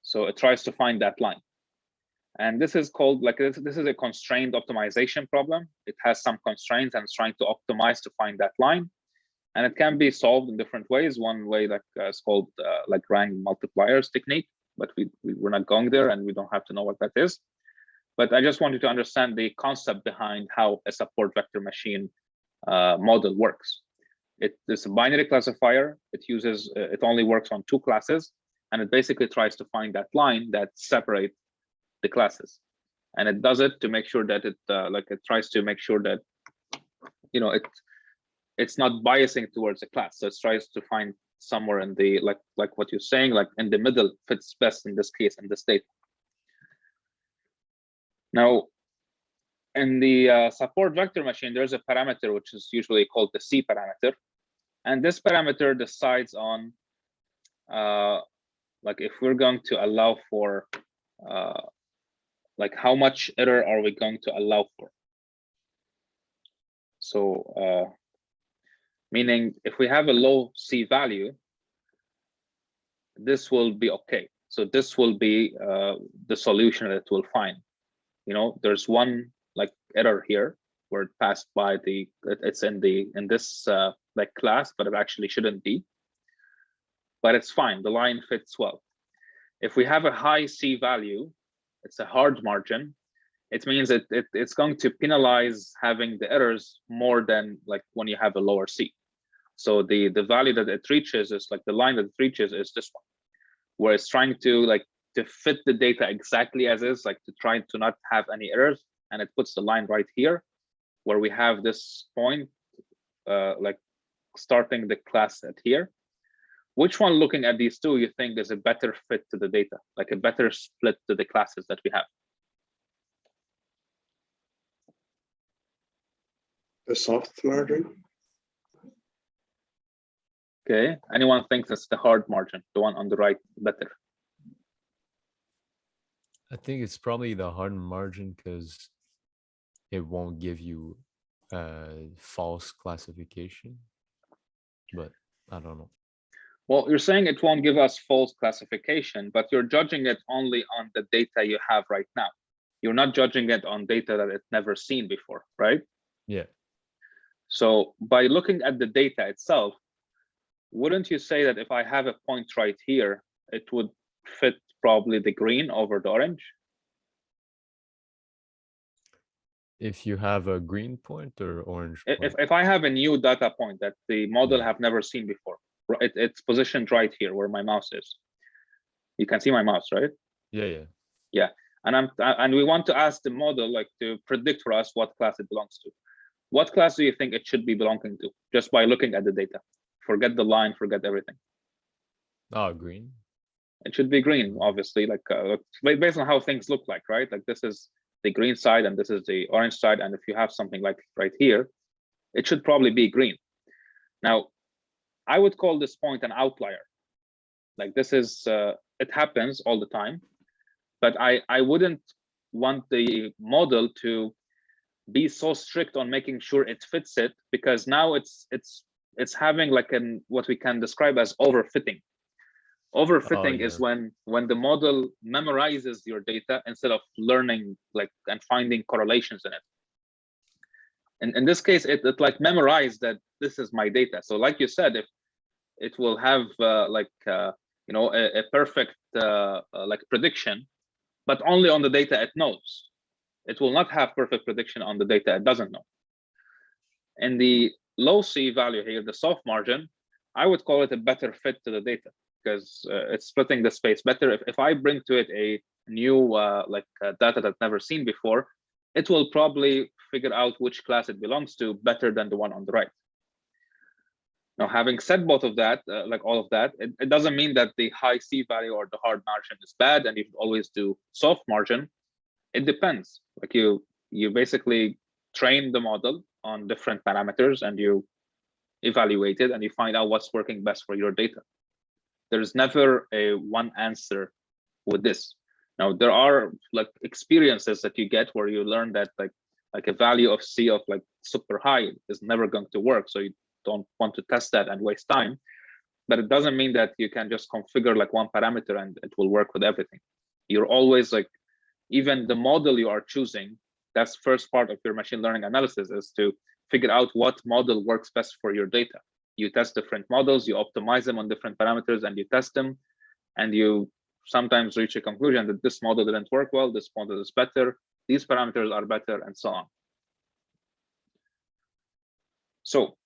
[SPEAKER 1] So it tries to find that line. And this is called like this is a constrained optimization problem. It has some constraints and it's trying to optimize to find that line. And it can be solved in different ways. One way is called like rank multipliers technique, but we're not going there and we don't have to know what that is. But I just want you to understand the concept behind how a support vector machine model works. It is a binary classifier. It only works on 2 classes, and it basically tries to find that line that separates the classes. And it does it to make sure that it tries to make sure that it's not biasing towards a class. So it tries to find somewhere in the like what you're saying, like in the middle fits best in this case, in this data. Now, in the support vector machine, there's a parameter which is usually called the C parameter. And this parameter decides on like if we're going to allow for like how much error are we going to allow for. So meaning if we have a low C value, this will be okay. So this will be the solution that it will find. There's one like error here where it passed by it's in this like class, but it actually shouldn't be. But it's fine. The line fits well. If we have a high C value, it's a hard margin. It means it's going to penalize having the errors more than like when you have a lower C. So the value that it reaches is like the line that it reaches is this one, where it's trying to fit the data exactly as is, like to try to not have any errors. And it puts the line right here, where we have this point, like starting the class at here. Which one, looking at these two, you think is a better fit to the data, like a better split to the classes that we have?
[SPEAKER 4] The soft margin.
[SPEAKER 1] Okay, anyone thinks it's the hard margin, the one on the right, better?
[SPEAKER 2] I think it's probably the hard margin because it won't give you false classification, but I don't know.
[SPEAKER 1] Well, you're saying it won't give us false classification, but you're judging it only on the data you have right now. You're not judging it on data that it's never seen before, right?
[SPEAKER 2] Yeah.
[SPEAKER 1] So by looking at the data itself, wouldn't you say that if I have a point right here, it would fit probably the green over the orange?
[SPEAKER 2] If you have a green point or orange point?
[SPEAKER 1] If I have a new data point that the model have never seen before, it's positioned right here where my mouse is. You can see my mouse, right? Yeah. And we want to ask the model like to predict for us what class it belongs to. What class do you think it should be belonging to, just by looking at the data? Forget the line, forget everything.
[SPEAKER 2] Oh, green.
[SPEAKER 1] It should be green, obviously, like based on how things look like, right? Like this is the green side and this is the orange side. And if you have something like right here, it should probably be green. Now, I would call this point an outlier. Like this is, it happens all the time, but I wouldn't want the model to be so strict on making sure it fits it, because now it's having like what we can describe as overfitting. Overfitting is when the model memorizes your data instead of learning and finding correlations in it. And in this case, it like memorized that this is my data. So like you said, if it will have a perfect like prediction, but only on the data it knows. It will not have perfect prediction on the data it doesn't know. And the low C value here, the soft margin, I would call it a better fit to the data, because it's splitting the space better. If I bring to it a new data that's never seen before, it will probably figure out which class it belongs to better than the one on the right. Now, having said both of that, all of that, it doesn't mean that the high C value or the hard margin is bad and you should always do soft margin. It depends. Like you basically train the model on different parameters and you evaluate it and you find out what's working best for your data. There's never a one answer with this. Now, there are like experiences that you get where you learn that like a value of C of like super high is never going to work. So you don't want to test that and waste time. but it doesn't mean that you can just configure like one parameter and it will work with everything. You're always like, even the model you are choosing, that's first part of your machine learning analysis, is to figure out what model works best for your data. You test different models, you optimize them on different parameters, and you test them, and you sometimes reach a conclusion that this model didn't work well, this model is better, these parameters are better, and so on. So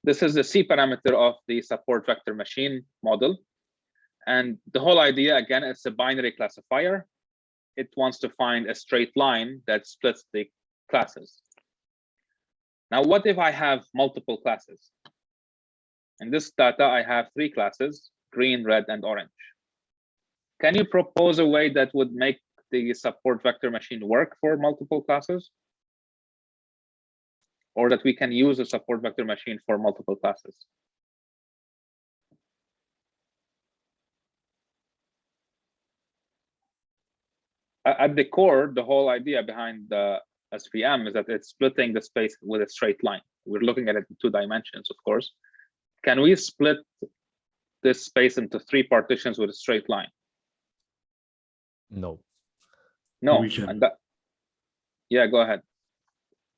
[SPEAKER 1] this is the C parameter of the support vector machine model. And the whole idea, again, it's a binary classifier. It wants to find a straight line that splits the classes. Now, what if I have multiple classes? In this data, I have 3 classes, green, red, and orange. Can you propose a way that would make the support vector machine work for multiple classes? Or that we can use a support vector machine for multiple classes? At the core, the whole idea behind the SVM is that it's splitting the space with a straight line. We're looking at it in 2 dimensions, of course. Can we split this space into 3 partitions with a straight line?
[SPEAKER 2] No.
[SPEAKER 1] No.
[SPEAKER 5] We can.
[SPEAKER 1] And that, yeah, go ahead.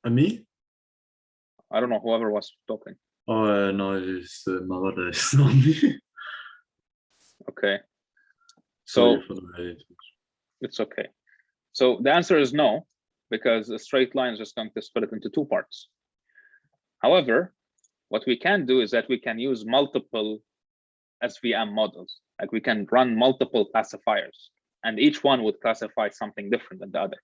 [SPEAKER 5] Me?
[SPEAKER 1] I don't know, whoever was talking.
[SPEAKER 5] Oh, no, it's my brother. It's not me.
[SPEAKER 1] Okay.
[SPEAKER 5] Sorry
[SPEAKER 1] So
[SPEAKER 5] for the
[SPEAKER 1] it's okay. So the answer is no, because a straight line is just going to split it into 2 parts. However, what we can do is that we can use multiple SVM models. Like we can run multiple classifiers, and each one would classify something different than the other.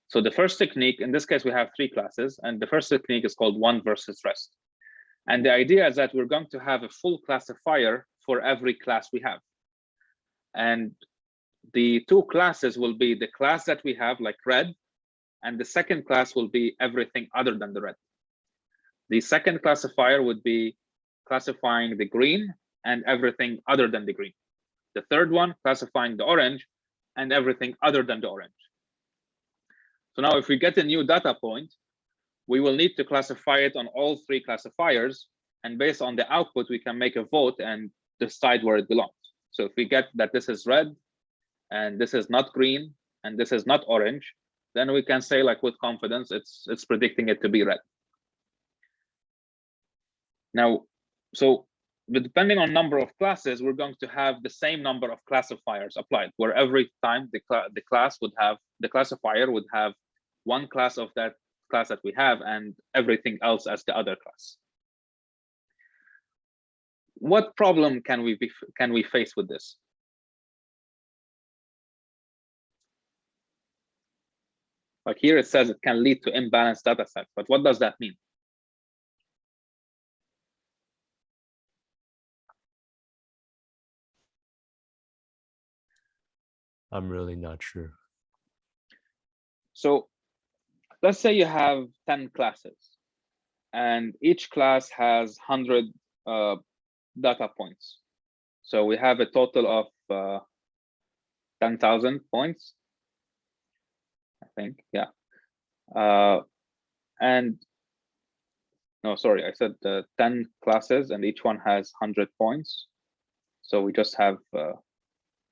[SPEAKER 1] So the first technique, in this case, we have 3 classes, and the first technique is called one versus rest. And the idea is that we're going to have a full classifier for every class we have. And the 2 classes will be the class that we have, like red, and the second class will be everything other than the red. The second classifier would be classifying the green and everything other than the green. The third one classifying the orange and everything other than the orange. So now if we get a new data point, we will need to classify it on all 3 classifiers, and based on the output, we can make a vote and decide where it belongs. So if we get that this is red, and this is not green, and this is not orange, then we can say, like, with confidence, it's predicting it to be red. Now, so depending on number of classes, we're going to have the same number of classifiers applied, where every time the classifier would have 1 class of that class that we have and everything else as the other class. What problem can we face with this? Like here it says it can lead to imbalanced data sets, but what does that mean?
[SPEAKER 2] I'm really not sure.
[SPEAKER 1] So let's say you have 10 classes, and each class has 100 data points. So we have a total of 10,000 points, I think, yeah. And no, sorry, I said 10 classes, and each one has 100 points. So we just have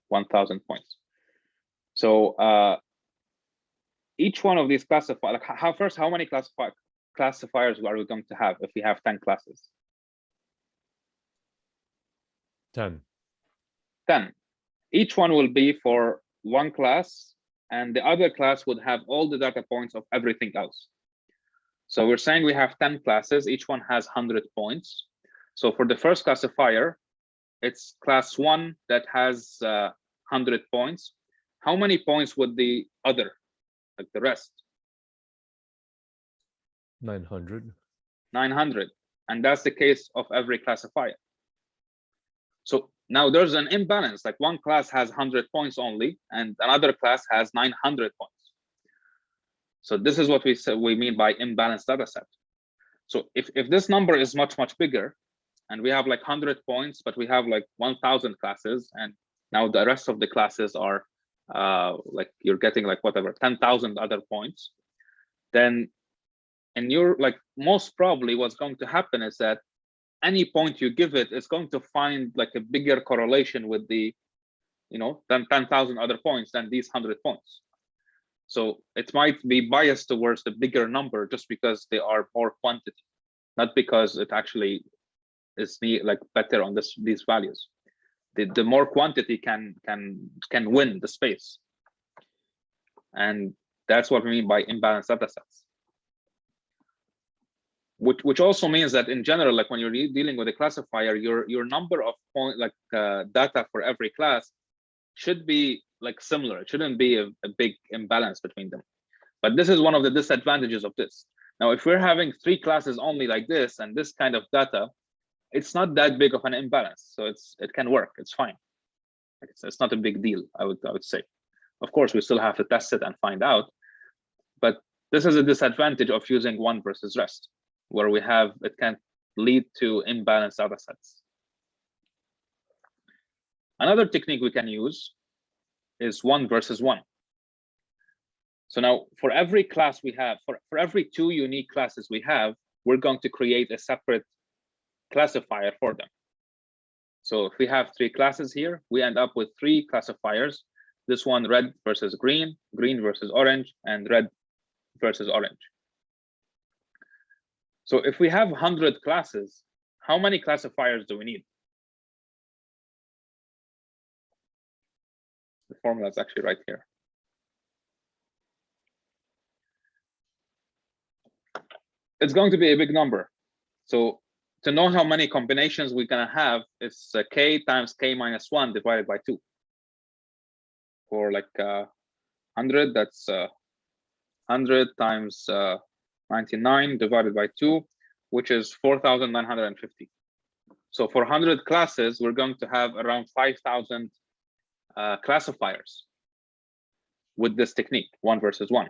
[SPEAKER 1] 1,000 points. So each one of these classifiers, like how many classifiers are we going to have if we have 10 classes?
[SPEAKER 2] 10.
[SPEAKER 1] 10. Each one will be for 1 class, and the other class would have all the data points of everything else. So we're saying we have 10 classes, each one has 100 points. So for the first classifier, it's class 1 that has 100 points. How many points would the other, like the rest?
[SPEAKER 2] 900.
[SPEAKER 1] 900. And that's the case of every classifier. So now there's an imbalance, like one class has 100 points only, and another class has 900 points. So this is what we mean by imbalanced data set. So if this number is much, much bigger, and we have like 100 points, but we have like 1,000 classes, and now the rest of the classes are like you're getting like whatever 10,000 other points, then and you're like most probably what's going to happen is that any point you give it, it's going to find like a bigger correlation with the, than 10,000 other points than these 100 points. So it might be biased towards the bigger number just because they are more quantity, not because it actually is like better on these values. The more quantity can win the space, and that's what we mean by imbalanced data sets. Which also means that in general, like when you're dealing with a classifier, your number of data for every class should be like similar. It shouldn't be a big imbalance between them. But this is one of the disadvantages of this. Now, if we're having 3 classes only like this and this kind of data, it's not that big of an imbalance. So it can work. It's fine. It's not a big deal, I would say. Of course, we still have to test it and find out. But this is a disadvantage of using one versus rest, where it can lead to imbalanced data sets. Another technique we can use is 1 versus 1. So now for every class we have, for every 2 unique classes we have, we're going to create a separate classifier for them. So if we have 3 classes here, we end up with 3 classifiers. This one, red versus green, green versus orange, and red versus orange. So if we have 100 classes, how many classifiers do we need? The formula is actually right here. It's going to be a big number. So to know how many combinations we're going to have, it's k times k minus 1 divided by 2. For like 100, that's 100 times 99 divided by 2, which is 4,950. So for 100 classes, we're going to have around 5,000 classifiers with this technique, 1 versus 1.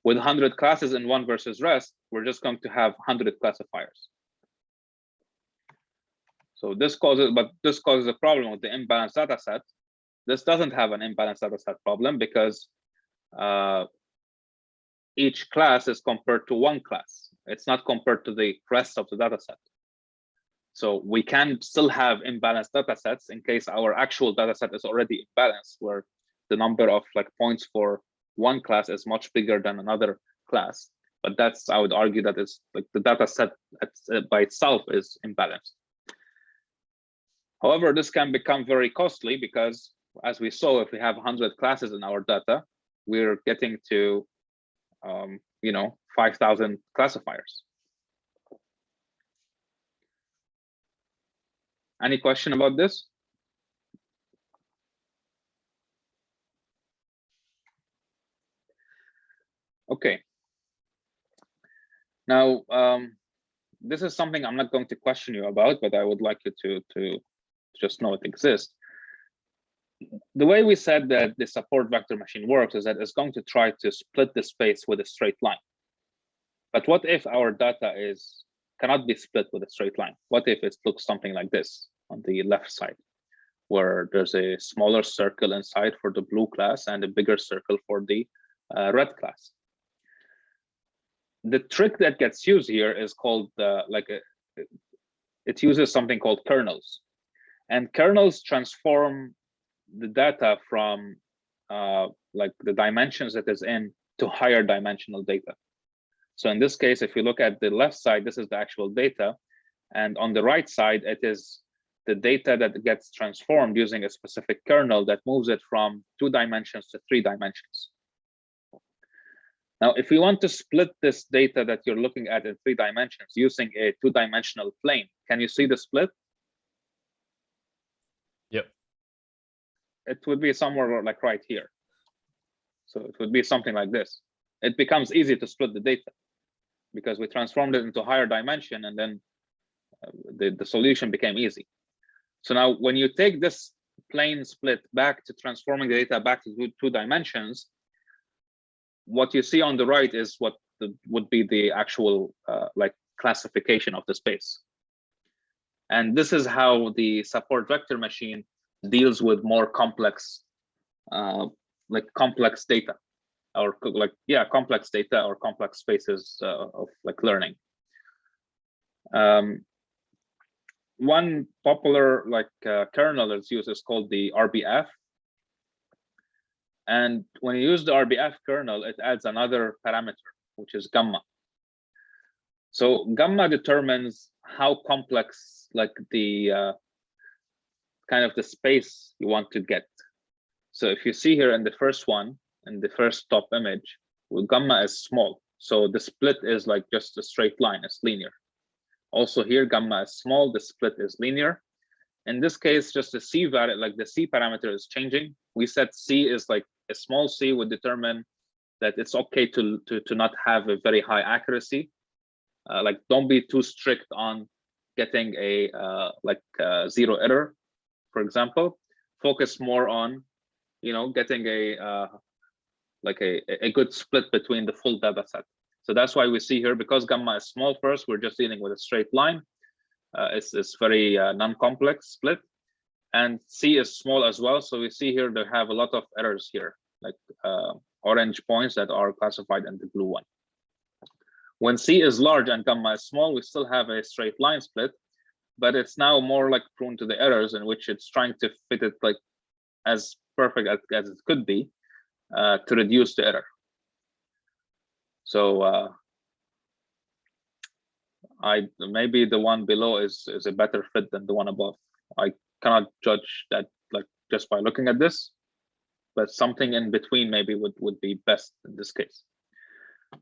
[SPEAKER 1] With 100 classes in 1 versus rest, we're just going to have 100 classifiers. So this causes a problem with the imbalanced data set. This doesn't have an imbalanced data set problem because each class is compared to one class. It's not compared to the rest of the data set. So we can still have imbalanced data sets in case our actual data set is already imbalanced, where the number of like points for one class is much bigger than another class. But that's, I would argue that it's like the data set by itself is imbalanced. However, this can become very costly because, as we saw, if we have 100 classes in our data, we're getting to 5,000 classifiers. Any question about this? Okay. Now, this is something I'm not going to question you about, but I would like you to just know it exists. The way we said that the support vector machine works is that it's going to try to split the space with a straight line. But what if our data cannot be split with a straight line? What if it looks something like this on the left side, where there's a smaller circle inside for the blue class and a bigger circle for the red class? The trick that gets used here is called it uses something called kernels, and kernels transform the data from like the dimensions that is in to higher dimensional data. So in this case, if you look at the left side, this is the actual data, and on the right side, it is the data that gets transformed using a specific kernel that moves it from 2 dimensions to 3 dimensions. Now, if we want to split this data that you're looking at in 3 dimensions using a 2-dimensional plane, can you see the split?
[SPEAKER 2] Yep.
[SPEAKER 1] It would be somewhere like right here. So it would be something like this. It becomes easy to split the data because we transformed it into higher dimension, and then the solution became easy. So now when you take this plane split back to transforming the data back to 2 dimensions, what you see on the right is what would be the actual like classification of the space. And this is how the support vector machine deals with more complex like complex data, or like complex data or complex spaces of like learning. one popular kernel that's used is called the RBF. And when you use the RBF kernel, it adds another parameter, which is gamma. So gamma determines how complex the kind of the space you want to get. So if you see here in the first one, in the first top image, well, gamma is small. So the split is like just a straight line, it's linear. Also here, gamma is small, the split is linear. In this case, just the C value, like the C parameter is changing. We said C is like a small c would determine that it's okay to not have a very high accuracy. Like don't be too strict on getting a zero error, for example. Focus more on, getting a good split between the full data set. So that's why we see here, because gamma is small first, we're just dealing with a straight line. It's very non-complex split, and C is small as well. So we see here they have a lot of errors here, like orange points that are classified in the blue one. When C is large and gamma is small, we still have a straight line split, but it's now more like prone to the errors, in which it's trying to fit it like as perfect as it could be to reduce the error. So maybe the one below is a better fit than the one above. I cannot judge that just by looking at this, but something in between maybe would be best in this case.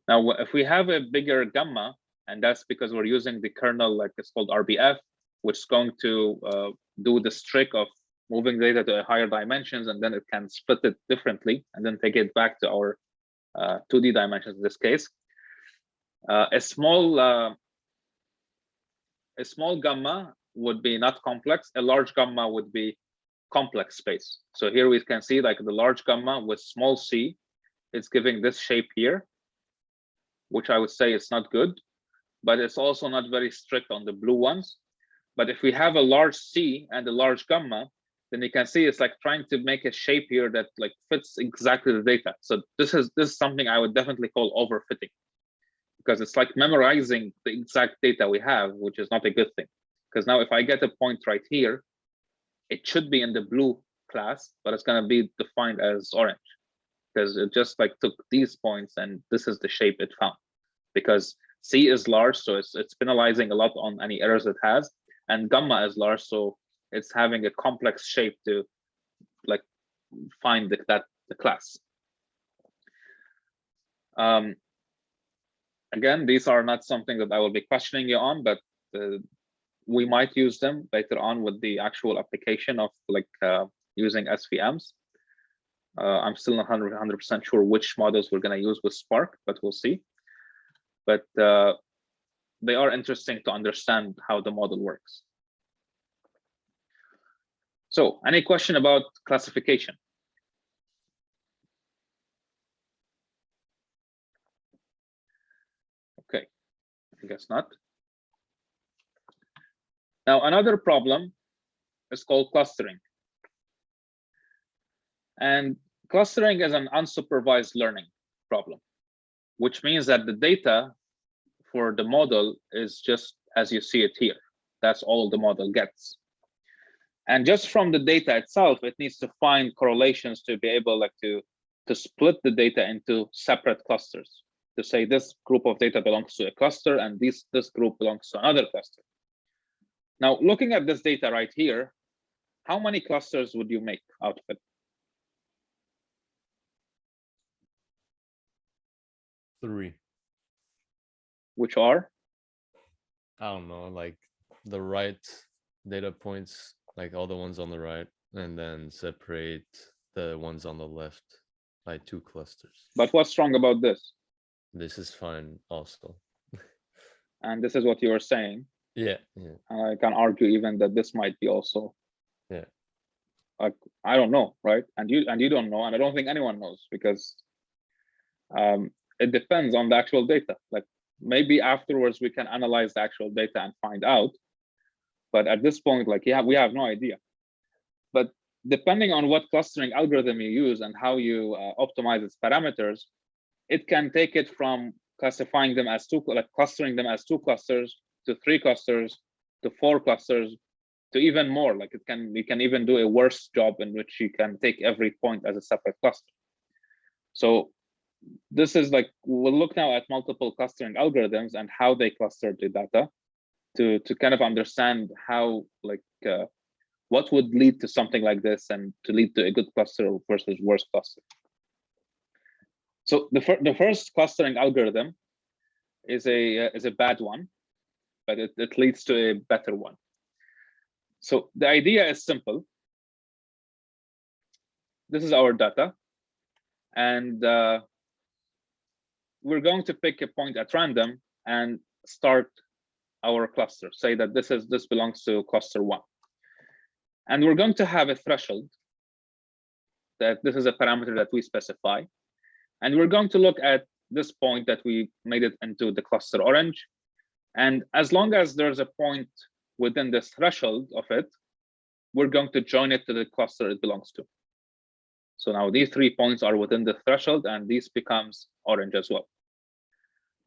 [SPEAKER 1] Now, if we have a bigger gamma, and that's because we're using the kernel, like it's called RBF, which is going to do this trick of moving data to higher dimensions, and then it can split it differently and then take it back to our 2D dimensions in this case. A small gamma would be not complex. A large gamma would be complex space. So here we can see like the large gamma with small c, it's giving this shape here, which I would say it's not good, but it's also not very strict on the blue ones. But if we have a large c and a large gamma, then you can see it's like trying to make a shape here that like fits exactly the data. So this is something I would definitely call overfitting, because it's like memorizing the exact data we have, which is not a good thing. Because now if I get a point right here, it should be in the blue class, but it's going to be defined as orange, because it just like took these points and this is the shape it found. Because C is large, so it's penalizing a lot on any errors it has, and gamma is large, so it's having a complex shape to like find the class. Again, these are not something that I will be questioning you on, but we might use them later on with the actual application of like using SVMs. I'm still not 100% sure which models we're going to use with Spark, but we'll see. But they are interesting to understand how the model works. So, any question about classification? Okay, I guess not. Now, another problem is called clustering. And clustering is an unsupervised learning problem, which means that the data for the model is just as you see it here. That's all the model gets. And just from the data itself, it needs to find correlations to be able like to split the data into separate clusters, to say this group of data belongs to a cluster and this group belongs to another cluster. Now, looking at this data right here, how many clusters would you make out of it?
[SPEAKER 2] Three.
[SPEAKER 1] Which are?
[SPEAKER 2] I don't know, like the right data points, like all the ones on the right, and then separate the ones on the left by 2 clusters.
[SPEAKER 1] But what's wrong about this?
[SPEAKER 2] This is fine also.
[SPEAKER 1] And this is what you were saying.
[SPEAKER 2] Yeah.
[SPEAKER 1] I can argue even that this might be also.
[SPEAKER 2] Yeah.
[SPEAKER 1] Like, I don't know, right? And you don't know, and I don't think anyone knows, because it depends on the actual data. Like maybe afterwards we can analyze the actual data and find out. But at this point, like we have no idea. But depending on what clustering algorithm you use and how you optimize its parameters, it can take it from classifying them as clustering them as 2 clusters to 3 clusters to 4 clusters to even more. Like you can even do a worse job in which you can take every point as a separate cluster. So this is like, we'll look now at multiple clustering algorithms and how they cluster the data to kind of understand how, like, what would lead to something like this and to lead to a good cluster versus worse cluster. So the first clustering algorithm is a bad one, but it leads to a better one. So the idea is simple. This is our data, and we're going to pick a point at random and start our cluster. Say that this belongs to cluster 1, and we're going to have a threshold that this is a parameter that we specify, and we're going to look at this point that we made it into the cluster orange, and as long as there's a point within this threshold of it, we're going to join it to the cluster it belongs to. So now these 3 points are within the threshold, and this becomes orange as well.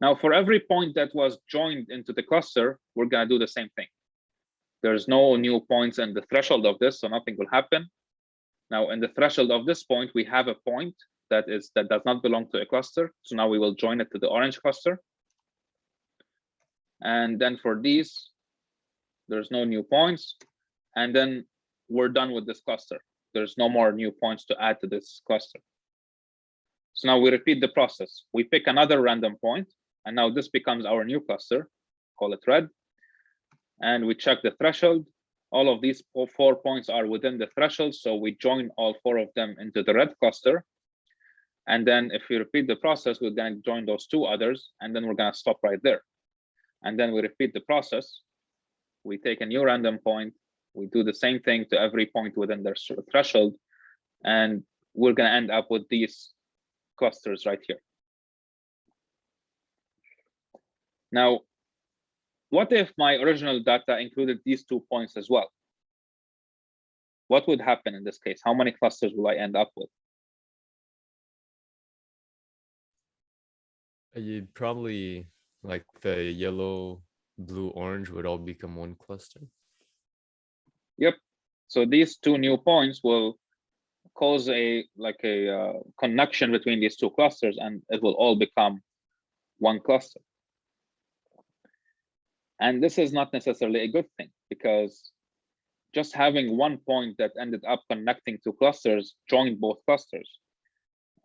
[SPEAKER 1] Now, for every point that was joined into the cluster, we're going to do the same thing. There's no new points in the threshold of this, so nothing will happen. Now, in the threshold of this point, we have a point that does not belong to a cluster. So now we will join it to the orange cluster. And then for these, there's no new points. And then we're done with this cluster. There's no more new points to add to this cluster. So now we repeat the process. We pick another random point, and now this becomes our new cluster, call it red. And we check the threshold. All of these 4 points are within the threshold, so we join all 4 of them into the red cluster. And then if we repeat the process, we're going to join those 2 others, and then we're going to stop right there. And then we repeat the process. We take a new random point. We do the same thing to every point within their threshold, and we're going to end up with these clusters right here. Now, what if my original data included these 2 points as well? What would happen in this case? How many clusters will I end up with?
[SPEAKER 2] You'd probably, like, the yellow, blue, orange would all become one cluster.
[SPEAKER 1] Yep. So these 2 new points will cause a connection between these 2 clusters, and it will all become one cluster. And this is not necessarily a good thing, because just having one point that ended up connecting 2 clusters joined both clusters,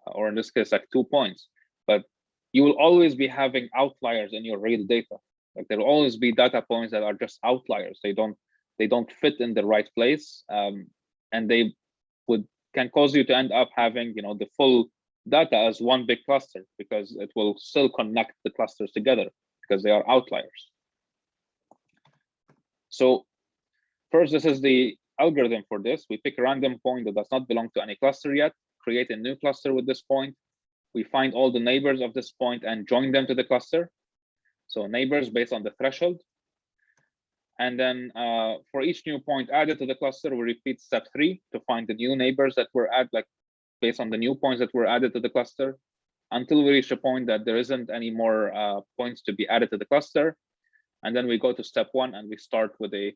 [SPEAKER 1] or in this case, like 2 points. But you will always be having outliers in your real data. Like, there will always be data points that are just outliers. They don't fit in the right place, and they can cause you to end up having, the full data as one big cluster, because it will still connect the clusters together because they are outliers. So first, this is the algorithm for this. We pick a random point that does not belong to any cluster yet, create a new cluster with this point. We find all the neighbors of this point and join them to the cluster. So neighbors based on the threshold. And then for each new point added to the cluster, we repeat step 3 to find the new neighbors that were added, like based on the new points that were added to the cluster, until we reach a point that there isn't any more points to be added to the cluster. And then we go to step 1 and we start with a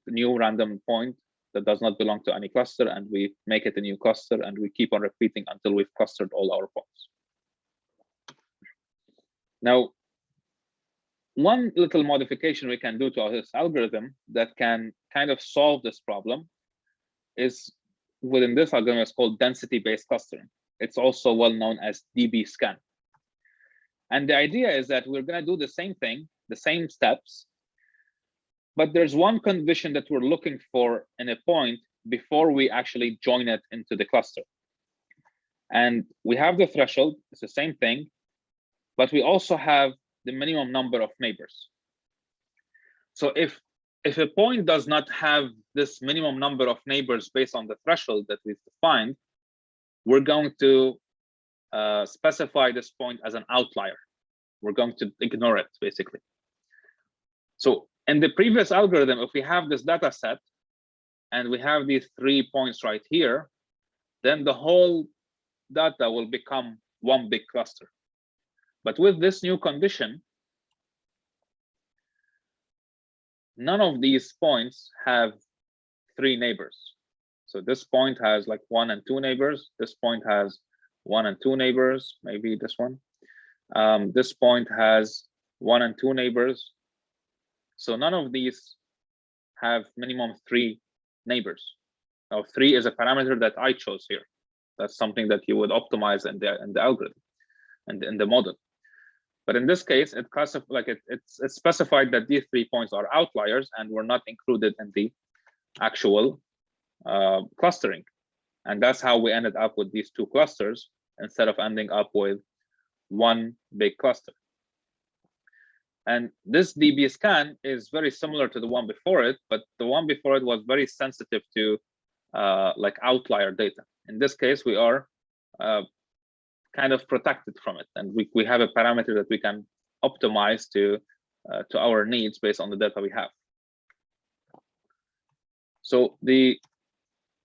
[SPEAKER 1] new random point that does not belong to any cluster, and we make it a new cluster, and we keep on repeating until we've clustered all our points. Now, one little modification we can do to this algorithm that can kind of solve this problem is within this algorithm. It's called density-based clustering. It's also well known as dbScan. And the idea is that we're going to do the same thing, the same steps, but there's one condition that we're looking for in a point before we actually join it into the cluster. And we have the threshold, it's the same thing, but we also have the minimum number of neighbors. So if a point does not have this minimum number of neighbors based on the threshold that we've defined, we're going to specify this point as an outlier. We're going to ignore it, basically. So in the previous algorithm, if we have this data set and we have these 3 points right here, then the whole data will become one big cluster. But with this new condition, none of these points have 3 neighbors. So this point has like 1 and 2 neighbors. This point has 1 and 2 neighbors, maybe this one. This point has 1 and 2 neighbors. So none of these have minimum 3 neighbors. Now 3 is a parameter that I chose here. That's something that you would optimize in the algorithm and in the model. But in this case, it's specified that these 3 points are outliers and were not included in the actual clustering. And that's how we ended up with these 2 clusters instead of ending up with 1 big cluster. And this DB scan is very similar to the one before it, but the one before it was very sensitive to like outlier data. In this case, we are kind of protected from it, and we have a parameter that we can optimize to our needs based on the data we have. So the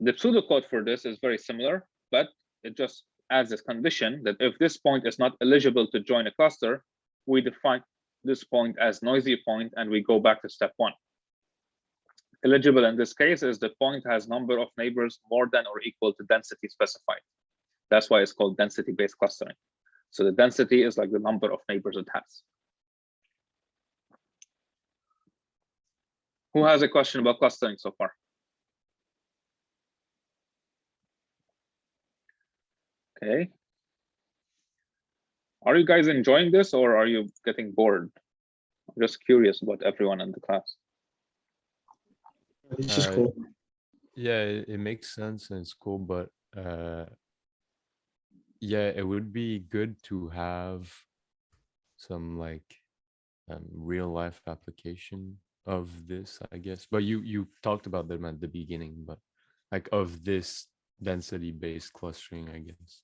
[SPEAKER 1] pseudocode for this is very similar, but it just adds this condition that if this point is not eligible to join a cluster, we define this point as noisy point and we go back to step 1. Eligible in this case is the point has number of neighbors more than or equal to density specified. That's why it's called density-based clustering. So the density is like the number of neighbors it has. Who has a question about clustering so far? Okay. Are you guys enjoying this or are you getting bored? I'm just curious about everyone in the class.
[SPEAKER 4] This is cool.
[SPEAKER 2] Yeah, it makes sense and it's cool, but yeah, it would be good to have some like real life application of this, I guess. But you talked about them at the beginning, but like of this density-based clustering, I guess.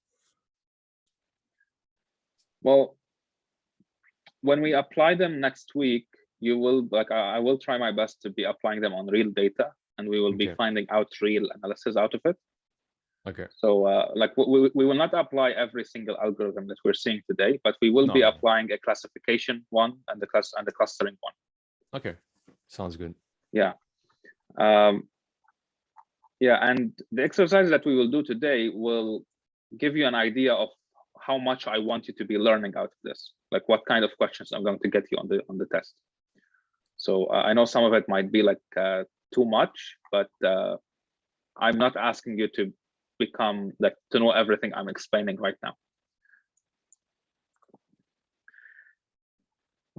[SPEAKER 1] Well, when we apply them next week, you will I will try my best to be applying them on real data, and we will be finding out real analysis out of it.
[SPEAKER 2] Okay.
[SPEAKER 1] So like we will not apply every single algorithm that we're seeing today, but we will be applying a classification one and the clustering one.
[SPEAKER 2] Okay, sounds good.
[SPEAKER 1] Yeah. Yeah, and the exercise that we will do today will give you an idea of how much I want you to be learning out of this, like what kind of questions I'm going to get you on the test. So I know some of it might be like too much, but I'm not asking you to become like to know everything I'm explaining right now.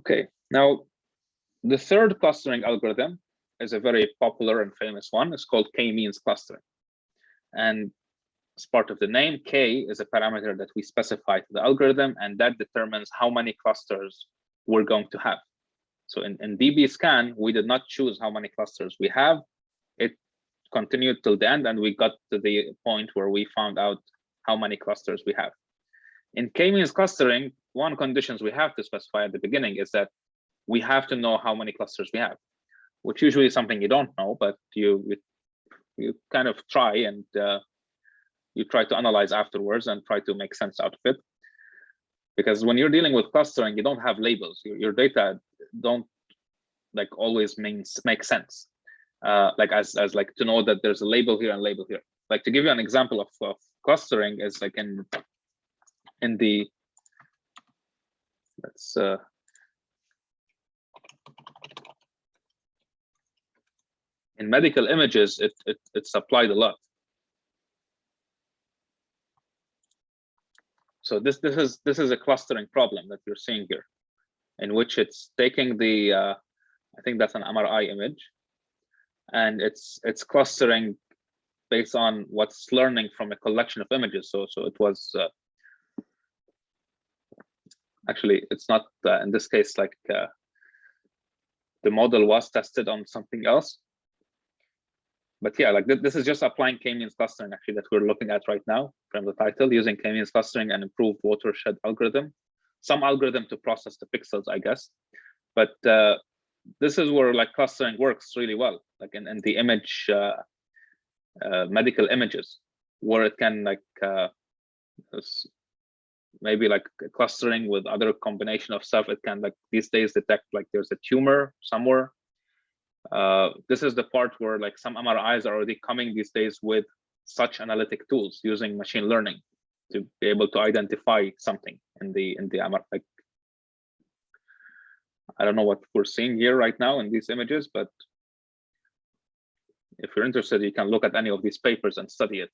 [SPEAKER 1] Okay, now the third clustering algorithm is a very popular and famous one. It's called k-means clustering. And as part of the name, k is a parameter that we specify to the algorithm, and that determines how many clusters we're going to have. So in DB scan, we did not choose how many clusters we have. It continued till the end, and we got to the point where we found out how many clusters we have. In k-means clustering, one conditions we have to specify at the beginning is that we have to know how many clusters we have, which usually is something you don't know, but you kind of try, and you try to analyze afterwards and try to make sense out of it. Because when you're dealing with clustering, you don't have labels. Your data don't like always make sense. Like as like to know that there's a label here and label here. Like to give you an example of clustering is like in the let's in medical images, it's applied a lot. So this is a clustering problem that you're seeing here, in which it's taking the I think that's an MRI image, and it's clustering based on what's learning from a collection of images. So it was actually it's not in this case like the model was tested on something else. But yeah, like this is just applying k-means clustering actually that we're looking at right now from the title, using k-means clustering and improved watershed algorithm, some algorithm to process the pixels, I guess. But this is where like clustering works really well, like in the image medical images, where it can like maybe like clustering with other combination of stuff. It can like these days detect like there's a tumor somewhere. This is the part where like some MRIs are already coming these days with such analytic tools using machine learning to be able to identify something in the MRI. Like, I don't know what we're seeing here right now in these images, but if you're interested, you can look at any of these papers and study it.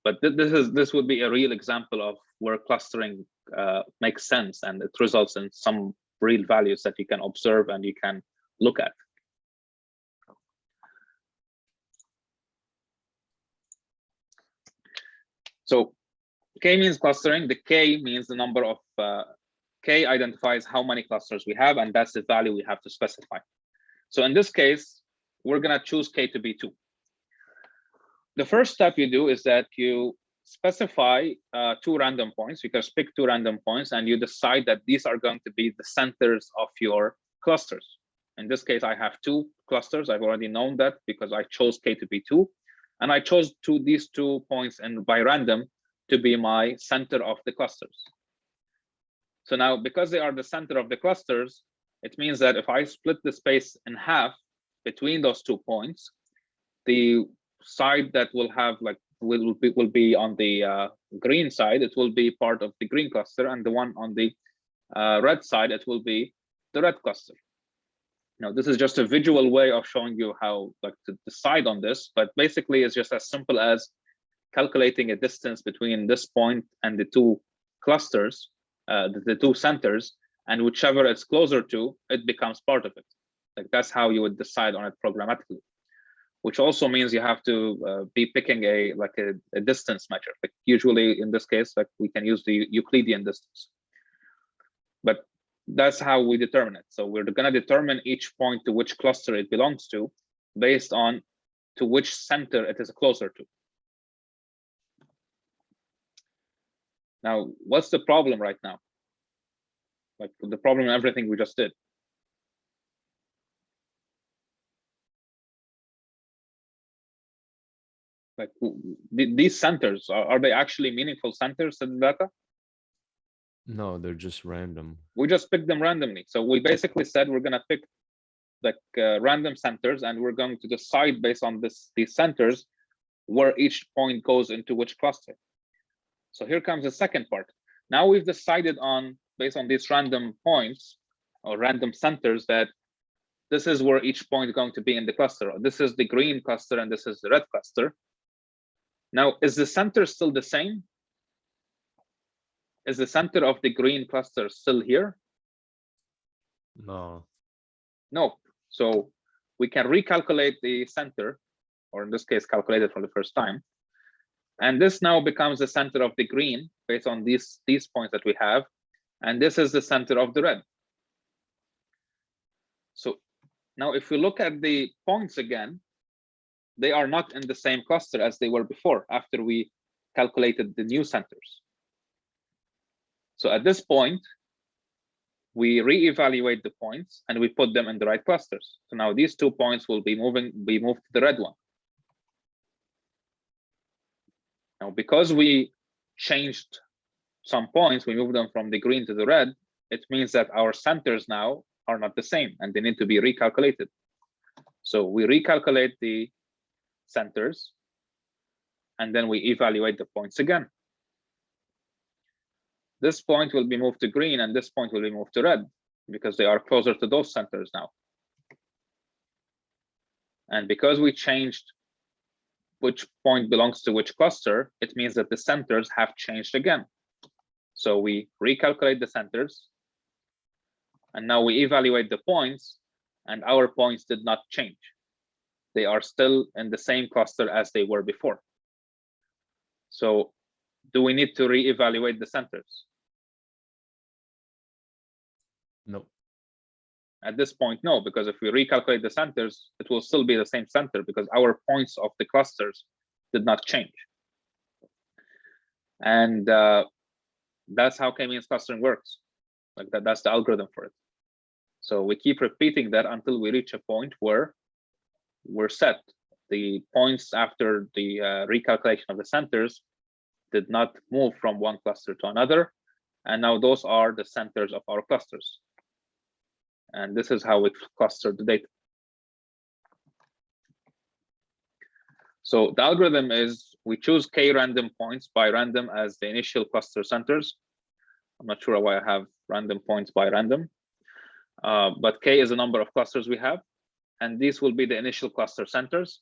[SPEAKER 1] But this would be a real example of where clustering makes sense, and it results in some real values that you can observe and you can look at. So K means clustering. The K means the number of K identifies how many clusters we have, and that's the value we have to specify. So in this case, we're gonna choose K to be 2. The first step you do is that you specify 2 random points. You can pick 2 random points and you decide that these are going to be the centers of your clusters. In this case, I have 2 clusters. I've already known that because I chose K to be 2. And I chose these 2 points and by random to be my center of the clusters. So now, because they are the center of the clusters, it means that if I split the space in half between those 2 points, the side that will have like will be on the green side, it will be part of the green cluster, and the one on the red side, it will be the red cluster. Now, this is just a visual way of showing you how like to decide on this, but basically it's just as simple as calculating a distance between this point and the 2 clusters, the 2 centers, and whichever it's closer to, it becomes part of it. Like that's how you would decide on it programmatically, which also means you have to be picking a distance measure. Like usually in this case, like we can use the Euclidean distance, but that's how we determine it. So we're going to determine each point to which cluster it belongs to based on to which center it is closer to. Now, what's the problem right now? Like the problem in everything we just did. Like these centers, are they actually meaningful centers in the data?
[SPEAKER 2] No, they're just random.
[SPEAKER 1] We just picked them randomly. So we basically said we're going to pick like random centers, and we're going to decide based on these centers where each point goes into which cluster. So here comes the second part. Now we've decided on, based on these random points or random centers, that this is where each point is going to be in the cluster. This is the green cluster and this is the red cluster. Now, is the center still the same? Is the center of the green cluster still here?
[SPEAKER 2] No.
[SPEAKER 1] No. So we can recalculate the center, or in this case, calculate it for the first time. And this now becomes the center of the green based on these points that we have. And this is the center of the red. So now if we look at the points again, they are not in the same cluster as they were before after we calculated the new centers. So at this point, we reevaluate the points and we put them in the right clusters. So now these 2 points will be moved to the red one. Now, because we changed some points, we moved them from the green to the red, it means that our centers now are not the same and they need to be recalculated. So we recalculate the centers and then we evaluate the points again. This point will be moved to green and this point will be moved to red because they are closer to those centers now. And because we changed which point belongs to which cluster, it means that the centers have changed again. So we recalculate the centers and now we evaluate the points, and our points did not change. They are still in the same cluster as they were before. So do we need to reevaluate the centers?
[SPEAKER 2] No.
[SPEAKER 1] At this point, no, because if we recalculate the centers, it will still be the same center because our points of the clusters did not change. And that's how k-means clustering works. Like that's the algorithm for it. So we keep repeating that until we reach a point where we're set. The points after the recalculation of the centers did not move from one cluster to another. And now those are the centers of our clusters. And this is how we cluster the data. So the algorithm is we choose k random points by random as the initial cluster centers. I'm not sure why I have random points by random, but k is the number of clusters we have, and these will be the initial cluster centers.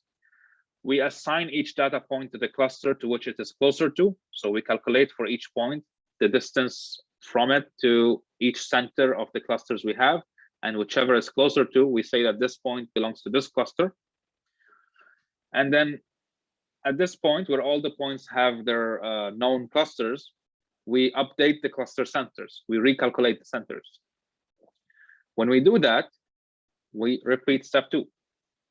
[SPEAKER 1] We assign each data point to the cluster to which it is closer to. So we calculate for each point the distance from it to each center of the clusters we have, and whichever is closer to, we say that this point belongs to this cluster. And then at this point, where all the points have their known clusters, we update the cluster centers. We recalculate the centers. When we do that, we repeat step 2.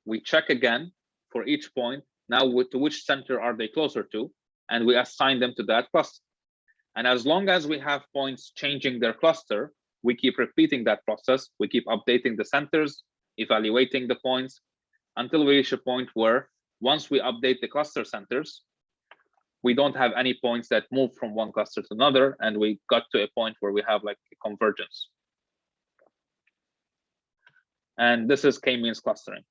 [SPEAKER 1] We check again for each point. Now, to which center are they closer to? And we assign them to that cluster. And as long as we have points changing their cluster, we keep repeating that process. We keep updating the centers, evaluating the points, until we reach a point where once we update the cluster centers, we don't have any points that move from one cluster to another, and we got to a point where we have like a convergence. And this is k-means clustering.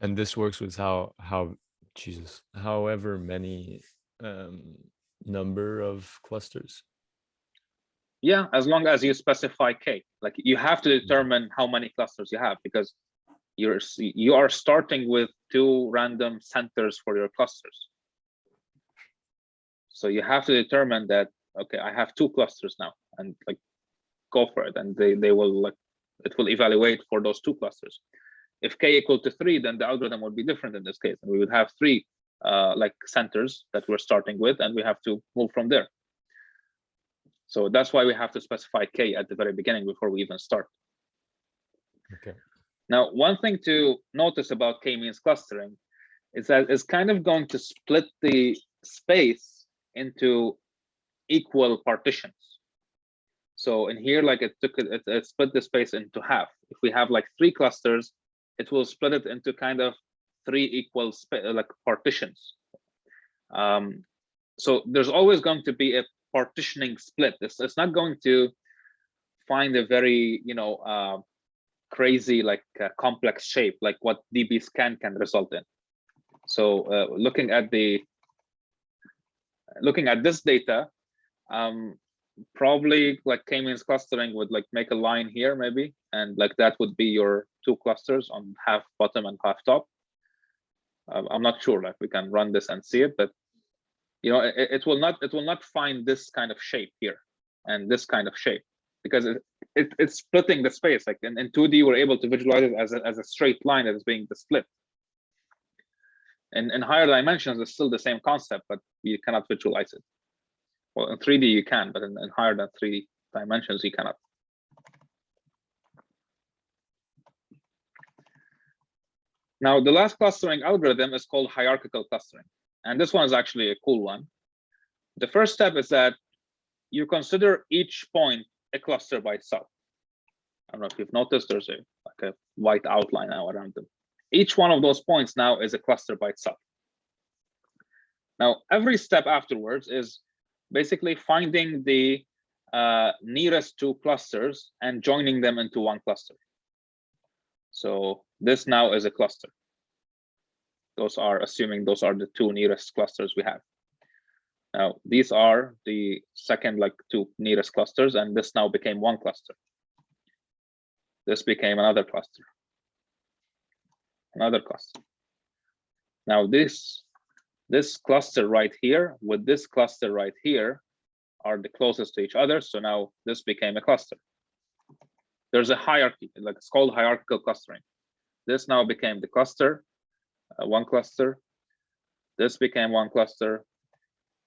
[SPEAKER 2] And this works with however many number of clusters.
[SPEAKER 1] Yeah, as long as you specify k. Like you have to determine how many clusters you have, because you are starting with 2 random centers for your clusters. So you have to determine that, okay, I have 2 clusters now, and like go for it, and they will like it will evaluate for those 2 clusters. If k equal to 3, then the algorithm would be different in this case, and we would have 3 like centers that we're starting with, and we have to move from there. So that's why we have to specify k at the very beginning before we even start.
[SPEAKER 2] Okay.
[SPEAKER 1] Now, one thing to notice about k-means clustering is that it's kind of going to split the space into equal partitions. So in here, like it split the space into half. If we have like 3 clusters, it will split it into kind of 3 equal like partitions. So there's always going to be a partitioning split. It's not going to find a very crazy like complex shape like what dbScan can result in. So looking at this data, probably like k-means clustering would like make a line here maybe, and like that would be your 2 clusters on half bottom and half top. I'm not sure, like we can run this and see it, but it will not find this kind of shape here and this kind of shape, because it's splitting the space. Like in 2D, we're able to visualize it as a straight line that is being split. And in higher dimensions, it's still the same concept, but you cannot visualize it. Well, in 3D you can, but in higher than 3 dimensions you cannot. Now, the last clustering algorithm is called hierarchical clustering, and this one is actually a cool one. The first step is that you consider each point a cluster by itself. I don't know if you've noticed, there's like a white outline now around them. Each one of those points now is a cluster by itself. Now, every step afterwards is basically finding the nearest 2 clusters and joining them into one cluster. So this now is a cluster. Those are, assuming those are the 2 nearest clusters we have. Now, these are the second like 2 nearest clusters, and this now became one cluster. This became another cluster. Another cluster. Now this cluster right here with this cluster right here are the closest to each other. So now this became a cluster. There's a hierarchy, like it's called hierarchical clustering. This now became the cluster, one cluster. This became one cluster,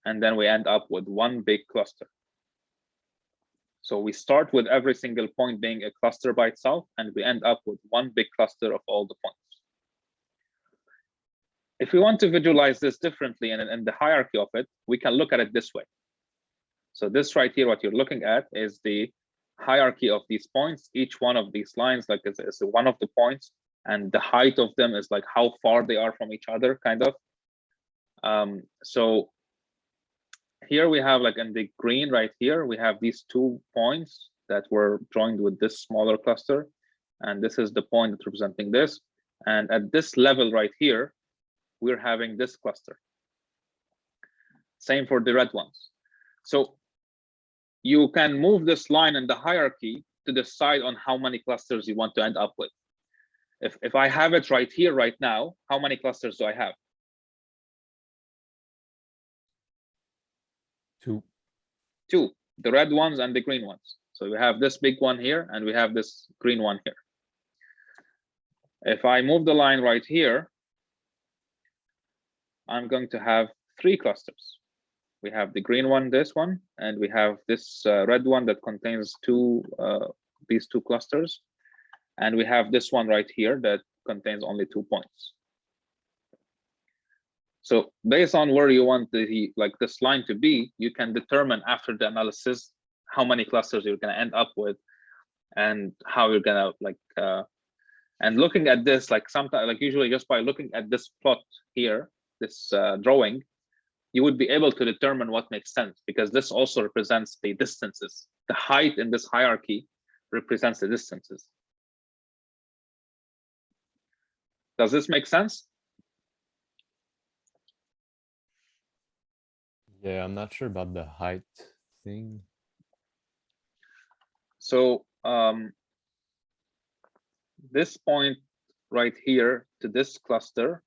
[SPEAKER 1] and then we end up with one big cluster. So we start with every single point being a cluster by itself, and we end up with one big cluster of all the points. If we want to visualize this differently and the hierarchy of it, we can look at it this way. So this right here, what you're looking at is the hierarchy of these points. Each one of these lines like is one of the points, and the height of them is like how far they are from each other, kind of. So here we have, like in the green right here, we have these 2 points that were joined with this smaller cluster, and this is the point that's representing this. And at this level right here, we're having this cluster. Same for the red ones. So you can move this line in the hierarchy to decide on how many clusters you want to end up with. If I have it right here, right now, how many clusters do I have?
[SPEAKER 2] 2.
[SPEAKER 1] 2, the red ones and the green ones. So we have this big one here, and we have this green one here. If I move the line right here, I'm going to have 3 clusters. We have the green one, this one, and we have this red one that contains these 2 clusters. And we have this one right here that contains only 2 points. So based on where you want this line to be, you can determine after the analysis how many clusters you're going to end up with, and how you're going to and looking at this, sometimes, usually just by looking at this plot here, this drawing, you would be able to determine what makes sense, because this also represents the distances. The height in this hierarchy represents the distances. Does this make sense?
[SPEAKER 2] Yeah, I'm not sure about the height thing.
[SPEAKER 1] So this point right here to this cluster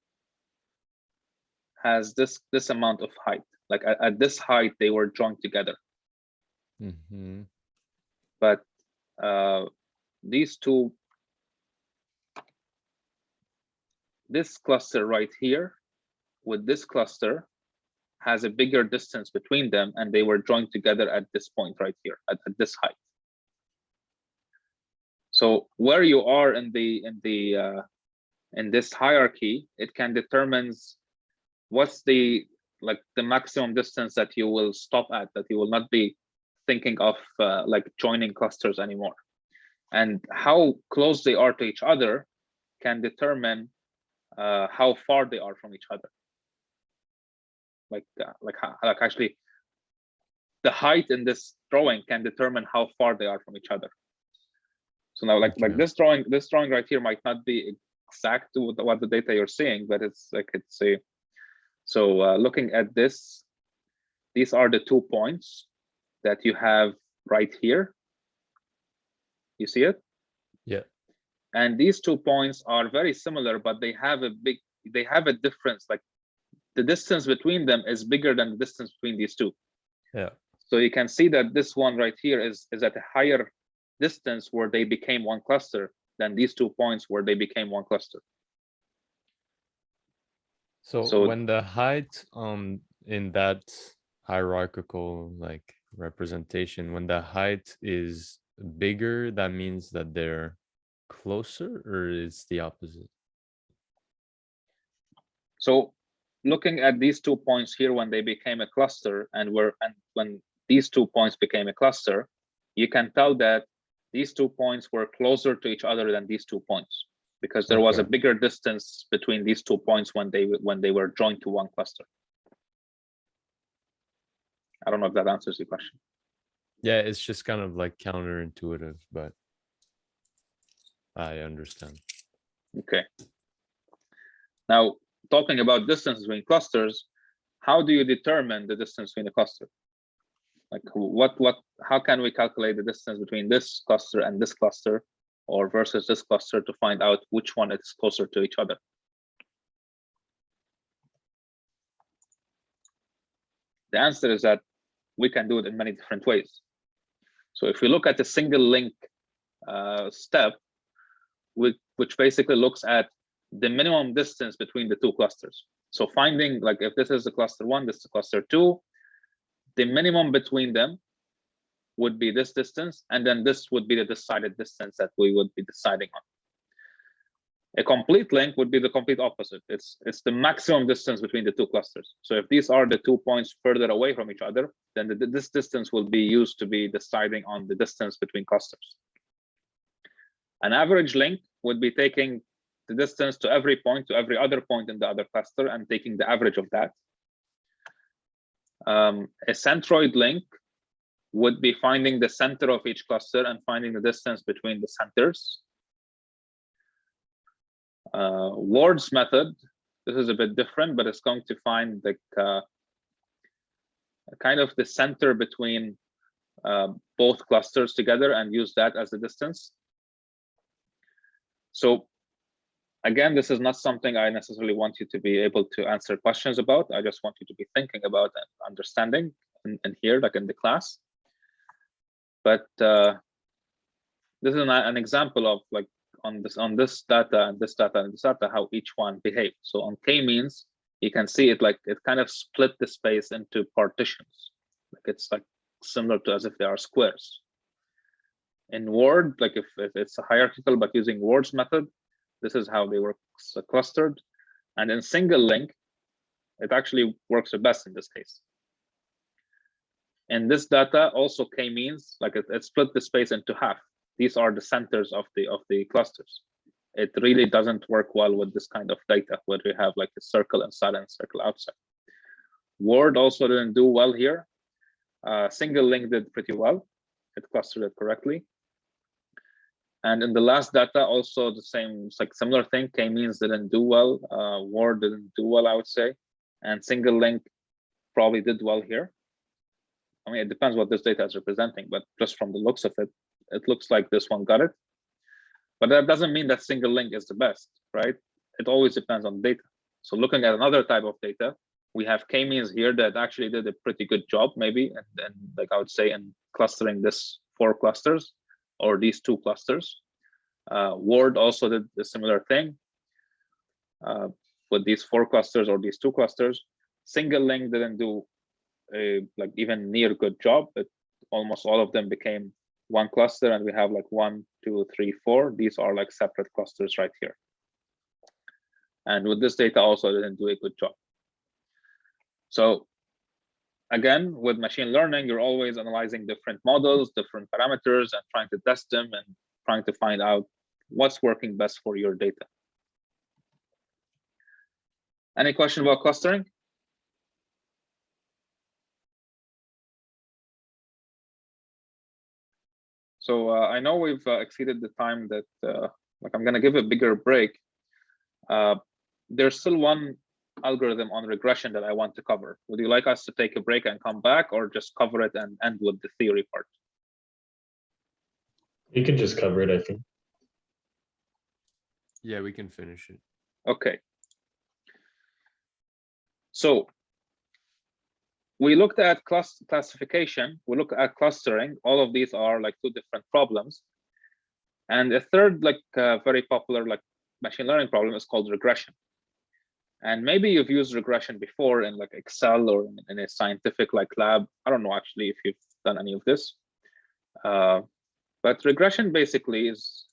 [SPEAKER 1] has this amount of height. Like at this height, they were joined together.
[SPEAKER 2] Mm-hmm.
[SPEAKER 1] But these two, this cluster right here with this cluster has a bigger distance between them, and they were joined together at this point right here, at this height. So where you are in this hierarchy, it can determine what's the maximum distance that you will stop at, that you will not be thinking of joining clusters anymore. And how close they are to each other can determine how far they are from each other. Actually, the height in this drawing can determine how far they are from each other. So now, like this drawing right here might not be exact to what the data you're seeing, but it's so looking at this, these are the 2 points that you have right here. You see it?
[SPEAKER 2] Yeah.
[SPEAKER 1] And these 2 points are very similar, but they have a difference. Like the distance between them is bigger than the distance between these 2.
[SPEAKER 2] Yeah.
[SPEAKER 1] So you can see that this one right here is at a higher distance where they became one cluster than these 2 points where they became one cluster.
[SPEAKER 2] So when the height in that hierarchical representation, when the height is bigger, that means that they're closer, or it's the opposite?
[SPEAKER 1] So looking at these 2 points here when they became a cluster, and when these 2 points became a cluster, you can tell that these 2 points were closer to each other than these 2 points, because there was a bigger distance between these 2 points when they were joined to one cluster. I don't know if that answers your question.
[SPEAKER 2] Yeah, it's just kind of counterintuitive, but I understand.
[SPEAKER 1] Okay. Now, talking about distance between clusters, how do you determine the distance between a cluster? How can we calculate the distance between this cluster and this cluster, or versus this cluster, to find out which one is closer to each other? The answer is that we can do it in many different ways. So if we look at a single link step, which basically looks at the minimum distance between the 2 clusters. So finding, if this is the cluster 1, this is cluster 2, the minimum between them would be this distance, and then this would be the decided distance that we would be deciding on. A complete link would be the complete opposite. It's the maximum distance between the 2 clusters. So if these are the 2 points further away from each other, then this distance will be used to be deciding on the distance between clusters. An average link would be taking the distance to every point, to every other point in the other cluster, and taking the average of that. A centroid link would be finding the center of each cluster and finding the distance between the centers. Ward's method, this is a bit different, but it's going to find the kind of the center between both clusters together and use that as the distance. So again, this is not something I necessarily want you to be able to answer questions about. I just want you to be thinking about and understanding in here, like in the class. But this is an example of like on this data and this data and this data, how each one behaves. So on k-means, you can see it like it kind of split the space into partitions. Like it's like similar to as if they are squares. In Ward, like if it's a hierarchical, but using Ward's method, this is how they work clustered. And in single link, it actually works the best in this case. In this data, also k-means, like it split the space into half. These are the centers of the clusters. It really doesn't work well with this kind of data where we have like a circle inside and circle outside. Ward also didn't do well here. Single link did pretty well. It clustered it correctly. And in the last data, also the same, like similar thing. K-means didn't do well. Ward didn't do well, I would say. And single link probably did well here. I mean, it depends what this data is representing, but just from the looks of it, it looks like this one got it. But that doesn't mean that single link is the best, right? It always depends on data. So looking at another type of data, we have k-means here that actually did a pretty good job, maybe, and like I would say in clustering this 4 clusters or these 2 clusters. Ward also did a similar thing with these 4 clusters or these 2 clusters. Single link didn't do a like even near good job, but almost all of them became 1 cluster, and we have like 1, 2, 3, 4. These are like separate clusters right here. And with this data also didn't do a good job. So again, with machine learning, you're always analyzing different models, different parameters, and trying to test them and trying to find out what's working best for your data. Any question about clustering? So I know we've exceeded the time that like I'm going to give a bigger break. There's still one algorithm on regression that I want to cover. Would you like us to take a break and come back, or just cover it and end with the theory part?
[SPEAKER 3] You can just cover it, I think.
[SPEAKER 2] Yeah, we can finish it.
[SPEAKER 1] Okay. So we looked at classification, we look at clustering. All of these are like 2 different problems. And a third, like very popular like machine learning problem is called regression. And maybe you've used regression before in like Excel or in a scientific like lab. I don't know actually if you've done any of this. But regression basically is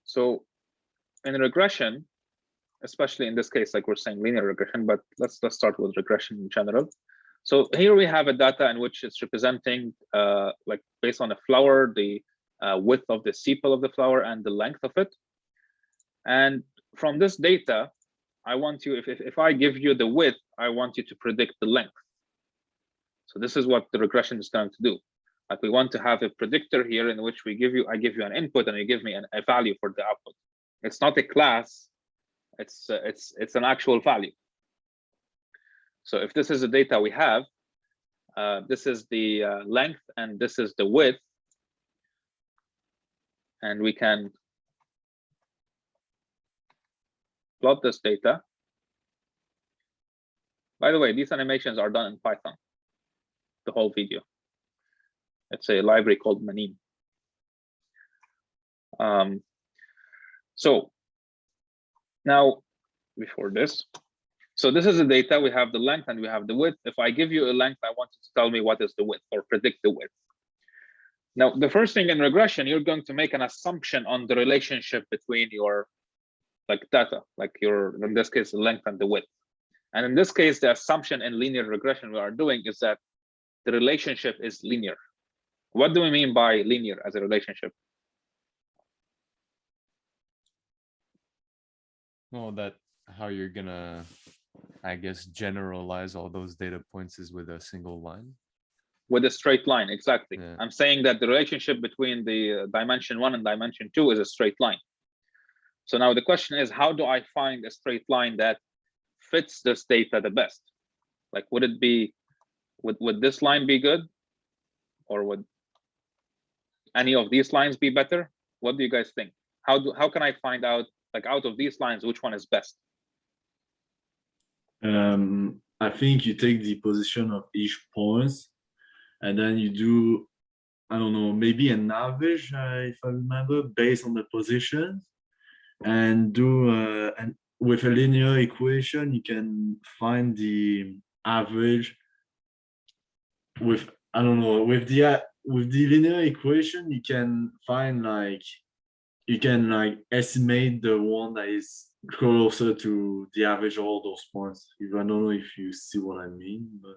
[SPEAKER 1] so in regression, especially in this case, like we're saying linear regression, but let's start with regression in general. So here we have a data in which it's representing like based on a flower, the width of the sepal of the flower and the length of it. And from this data, I want you, if I give you the width, I want you to predict the length. So this is what the regression is going to do. Like we want to have a predictor here in which I give you an input and you give me a value for the output. It's not a class. It's an actual value. So if this is the data we have, this is the length and this is the width, and we can plot this data. By the way, these animations are done in Python, the whole video. It's a library called Manim. So now, before this, so this is the data. We have the length and we have the width. If I give you a length, I want you to tell me what is the width or predict the width. Now, the first thing in regression, you're going to make an assumption on the relationship between your like data, like your, in this case, the length and the width. And in this case, the assumption in linear regression we are doing is that the relationship is linear. What do we mean by linear as a relationship?
[SPEAKER 2] Well, that how you're gonna, I guess, generalize all those data points is with a single line.
[SPEAKER 1] With a straight line, exactly.
[SPEAKER 2] Yeah.
[SPEAKER 1] I'm saying that the relationship between the dimension 1 and dimension 2 is a straight line. So now the question is, how do I find a straight line that fits this data the best? Like, would it be, would this line be good? Or would any of these lines be better? What do you guys think? How can I find out, like, out of these lines, which one is best?
[SPEAKER 5] I think you take the position of each point, and then you do, I don't know, maybe an average, if I remember, based on the position, and do and with a linear equation, you can find the average with, I don't know, with the linear equation, you can find like, you can like estimate the one that is closer to the average of all those points. I don't know if you see what I mean, but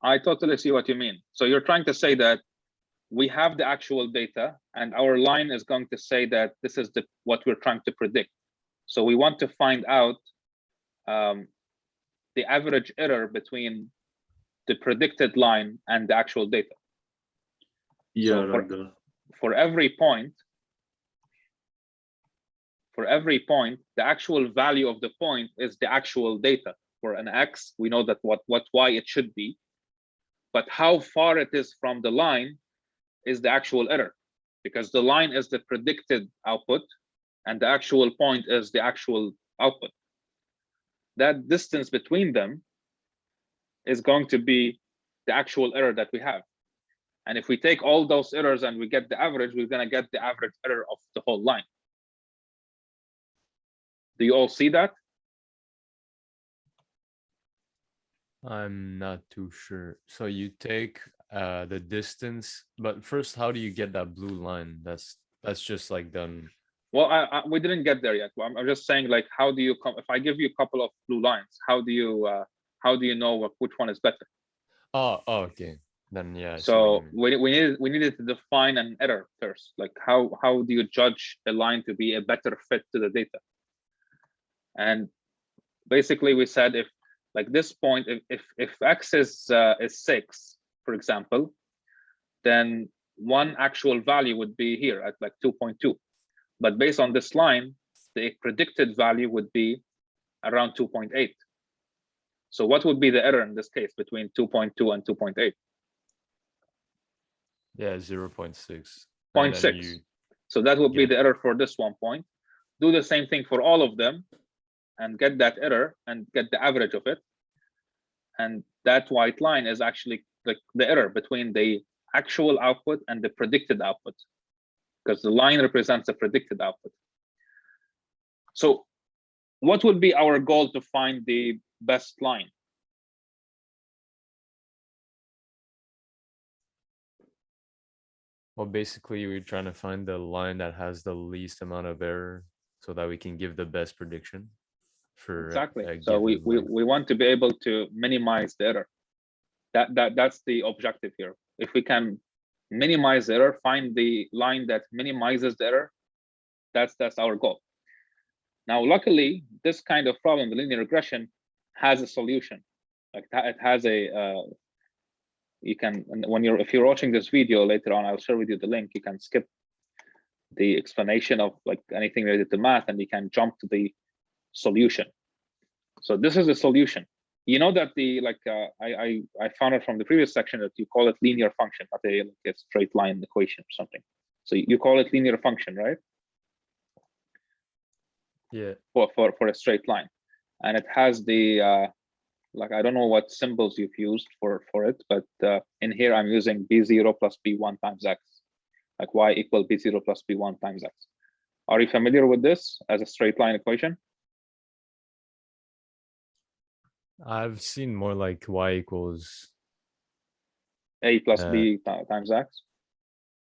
[SPEAKER 1] I totally see what you mean. So you're trying to say that we have the actual data, and our line is going to say that this is what we're trying to predict. So we want to find out the average error between the predicted line and the actual data.
[SPEAKER 5] yeah,
[SPEAKER 1] So
[SPEAKER 5] like that.
[SPEAKER 1] For every point, the actual value of the point is the actual data. For an X, we know that what Y it should be, but how far it is from the line is the actual error, because the line is the predicted output and the actual point is the actual output. That distance between them is going to be the actual error that we have. And if we take all those errors and we get the average, we're going to get the average error of the whole line. Do you all see that?
[SPEAKER 2] I'm not too sure. So you take the distance, but first, how do you get that blue line? That's just like done.
[SPEAKER 1] Well, we didn't get there yet. I'm just saying, like, how do you come? If I give you a couple of blue lines, how do you know which one is better?
[SPEAKER 2] Oh, okay. Then yeah. I see
[SPEAKER 1] So
[SPEAKER 2] what you mean.
[SPEAKER 1] we needed to define an error first. Like, how do you judge a line to be a better fit to the data? And basically, we said, if like this point, if X is 6, for example, then one actual value would be here at like 2.2. But based on this line, the predicted value would be around 2.8. So what would be the error in this case between 2.2 and 2.8?
[SPEAKER 2] Yeah, 0.6.
[SPEAKER 1] 0.6. So that would be the error for this 1 point. Do the same thing for all of them and get that error and get the average of it. And that white line is actually like the error between the actual output and the predicted output, because the line represents the predicted output. So what would be our goal to find the best line?
[SPEAKER 2] Well, basically, we're trying to find the line that has the least amount of error so that we can give the best prediction for
[SPEAKER 1] Exactly.
[SPEAKER 2] a
[SPEAKER 1] So we
[SPEAKER 2] given length.
[SPEAKER 1] want to be able to minimize the error. That's the objective here. If we can minimize the error, find the line that minimizes the error, that's our goal. Now, luckily, this kind of problem, the linear regression, has a solution. Like it has a you can, if you're watching this video later on, I'll share with you the link. You can skip the explanation of like anything related to math, and you can jump to the solution. So this is the solution. You know that the I found it from the previous section that you call it linear function, not a straight line equation or something. So you call it linear function, right?
[SPEAKER 2] Yeah.
[SPEAKER 1] For a straight line, and it has the like, I don't know what symbols you've used for it, but in here I'm using b0 plus b1 times x, like y equal b0 plus b1 times x. Are you familiar with this as a straight line equation?
[SPEAKER 2] I've seen more like y equals
[SPEAKER 1] A plus b times x.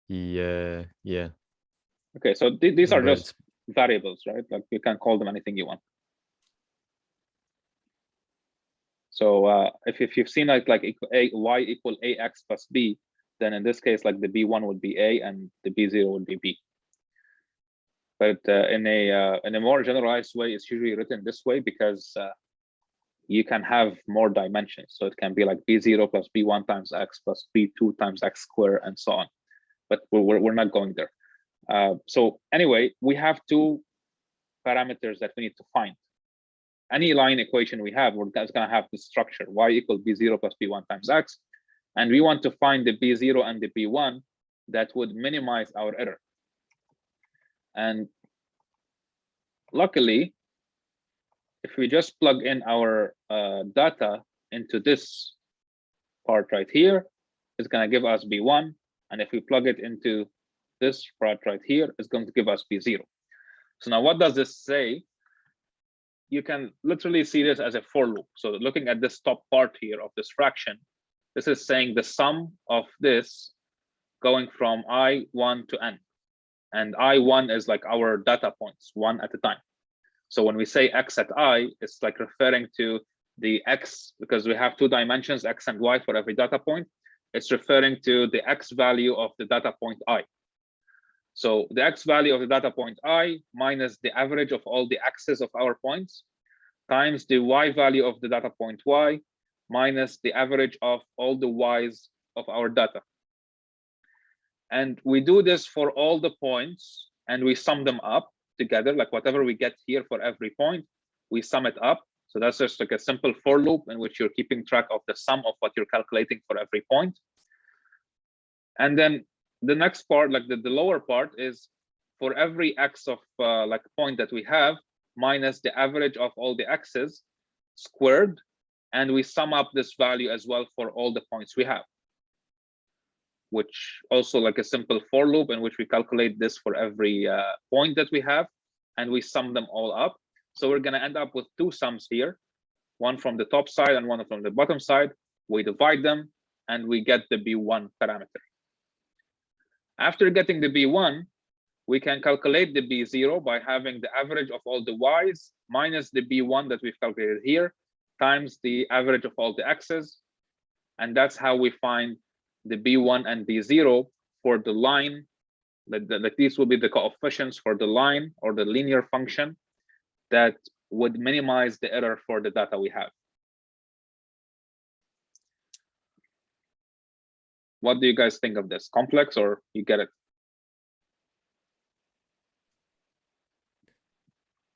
[SPEAKER 2] yeah.
[SPEAKER 1] Okay, so these are
[SPEAKER 2] But
[SPEAKER 1] just variables, right? Like you can call them anything you want. So if you've seen like y equal ax plus b, then in this case, like the b1 would be a and the b0 would be b. But in a more generalized way, it's usually written this way because you can have more dimensions. So it can be like b0 plus b1 times x plus b2 times x squared and so on. But we're not going there. So anyway, we have two parameters that we need to find. Any line equation we have, we're going to have this structure, y equal b0 plus b1 times x. And we want to find the b0 and the b1 that would minimize our error. And luckily, if we just plug in our data into this part right here, it's going to give us b1. And if we plug it into this part right here, it's going to give us b0. So now what does this say? You can literally see this as a for loop. So looking at this top part here of this fraction, this is saying the sum of this going from I1 to n. And I1 is like our data points, one at a time. So when we say x at I, it's like referring to the x, because we have two dimensions, x and y for every data point. It's referring to the x value of the data point I. So the x value of the data point I minus the average of all the x's of our points times the y value of the data point y minus the average of all the y's of our data. And we do this for all the points and we sum them up together, like whatever we get here for every point, we sum it up. So that's just like a simple for loop in which you're keeping track of the sum of what you're calculating for every point. And then the next part, like the lower part, is for every x of like point that we have minus the average of all the x's squared, and we sum up this value as well for all the points we have, which also like a simple for loop in which we calculate this for every point that we have, and we sum them all up. So we're going to end up with two sums here, one from the top side and one from the bottom side. We divide them and we get the b1 parameter. After getting the b1, we can calculate the b0 by having the average of all the y's minus the b1 that we've calculated here times the average of all the x's. And that's how we find the b1 and b0 for the line. Like these will be the coefficients for the line or the linear function that would minimize the error for the data we have. What do you guys think of this? Complex, or you get it?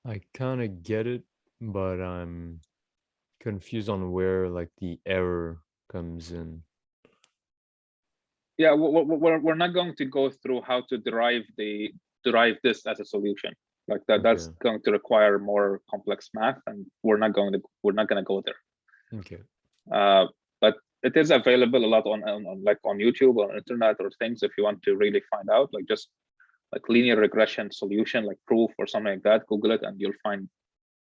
[SPEAKER 2] I kind of get it, but I'm confused on where like the error comes in.
[SPEAKER 1] Yeah, we're not going to go through how to derive this as a solution. Like that,
[SPEAKER 2] Okay.
[SPEAKER 1] that's going to require more complex math, and we're not going to go there.
[SPEAKER 2] Okay.
[SPEAKER 1] But it is available a lot on like on YouTube or internet or things if you want to really find out, like just like linear regression solution, like proof or something like that. Google it and you'll find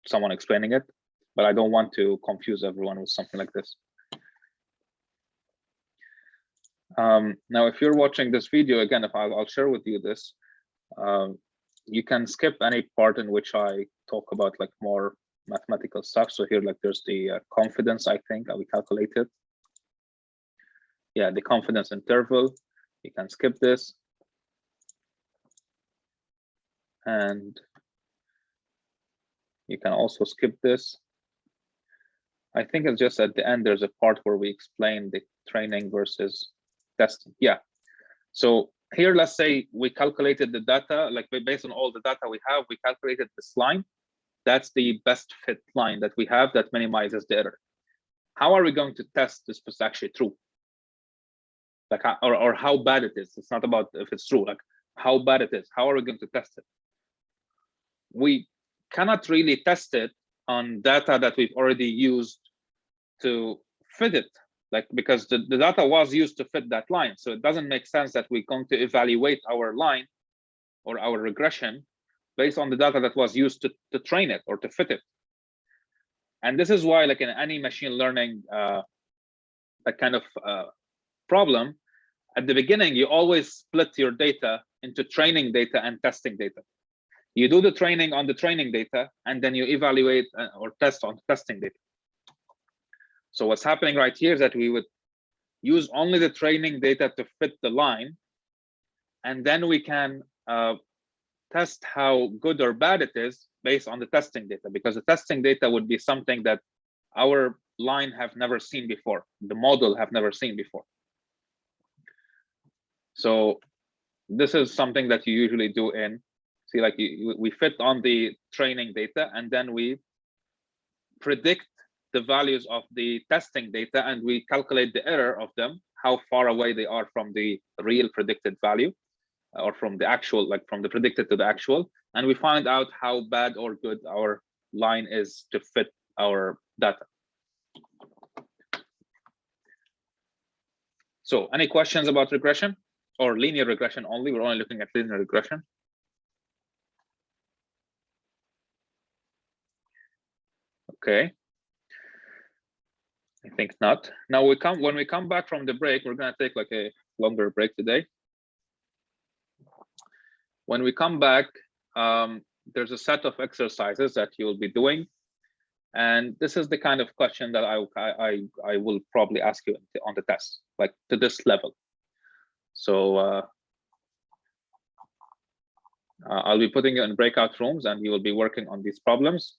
[SPEAKER 1] someone explaining it. But I don't want to confuse everyone with something like this. Now, if you're watching this video again, if I'll share with you this, you can skip any part in which I talk about like more mathematical stuff. So here, like there's the confidence, I think we calculated. Yeah, the confidence interval. You can skip this. And you can also skip this. I think it's just at the end, there's a part where we explain the training versus testing. Yeah. So here, let's say we calculated the data, like based on all the data we have, we calculated this line. That's the best fit line that we have that minimizes the error. How are we going to test this is actually true? Like, or how bad it is. It's not about if it's true, like how bad it is. How are we going to test it? We cannot really test it on data that we've already used to fit it, like because the data was used to fit that line. So it doesn't make sense that we're going to evaluate our line or our regression based on the data that was used to train it or to fit it. And this is why, like in any machine learning that kind of problem, at the beginning, you always split your data into training data and testing data. You do the training on the training data, and then you evaluate or test on testing data. So what's happening right here is that we would use only the training data to fit the line, and then we can test how good or bad it is based on the testing data, because the testing data would be something that our line have never seen before, the model have never seen before. So this is something that you usually do in, see, like we fit on the training data, and then we predict the values of the testing data, and we calculate the error of them, how far away they are from the real predicted value, or from the actual, like from the predicted to the actual, and we find out how bad or good our line is to fit our data. So any questions about regression or linear regression only? We're only looking at linear regression. Okay. I think not. Now when we come back from the break, we're gonna take like a longer break today. When we come back, there's a set of exercises that you'll be doing. And this is the kind of question that I will probably ask you on the test, like to this level. So I'll be putting you in breakout rooms and you will be working on these problems.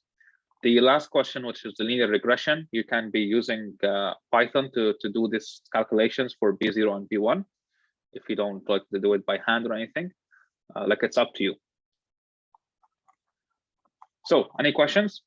[SPEAKER 1] The last question, which is the linear regression, you can be using Python to do these calculations for B0 and B1 if you don't like to do it by hand or anything. Like it's up to you. So any questions?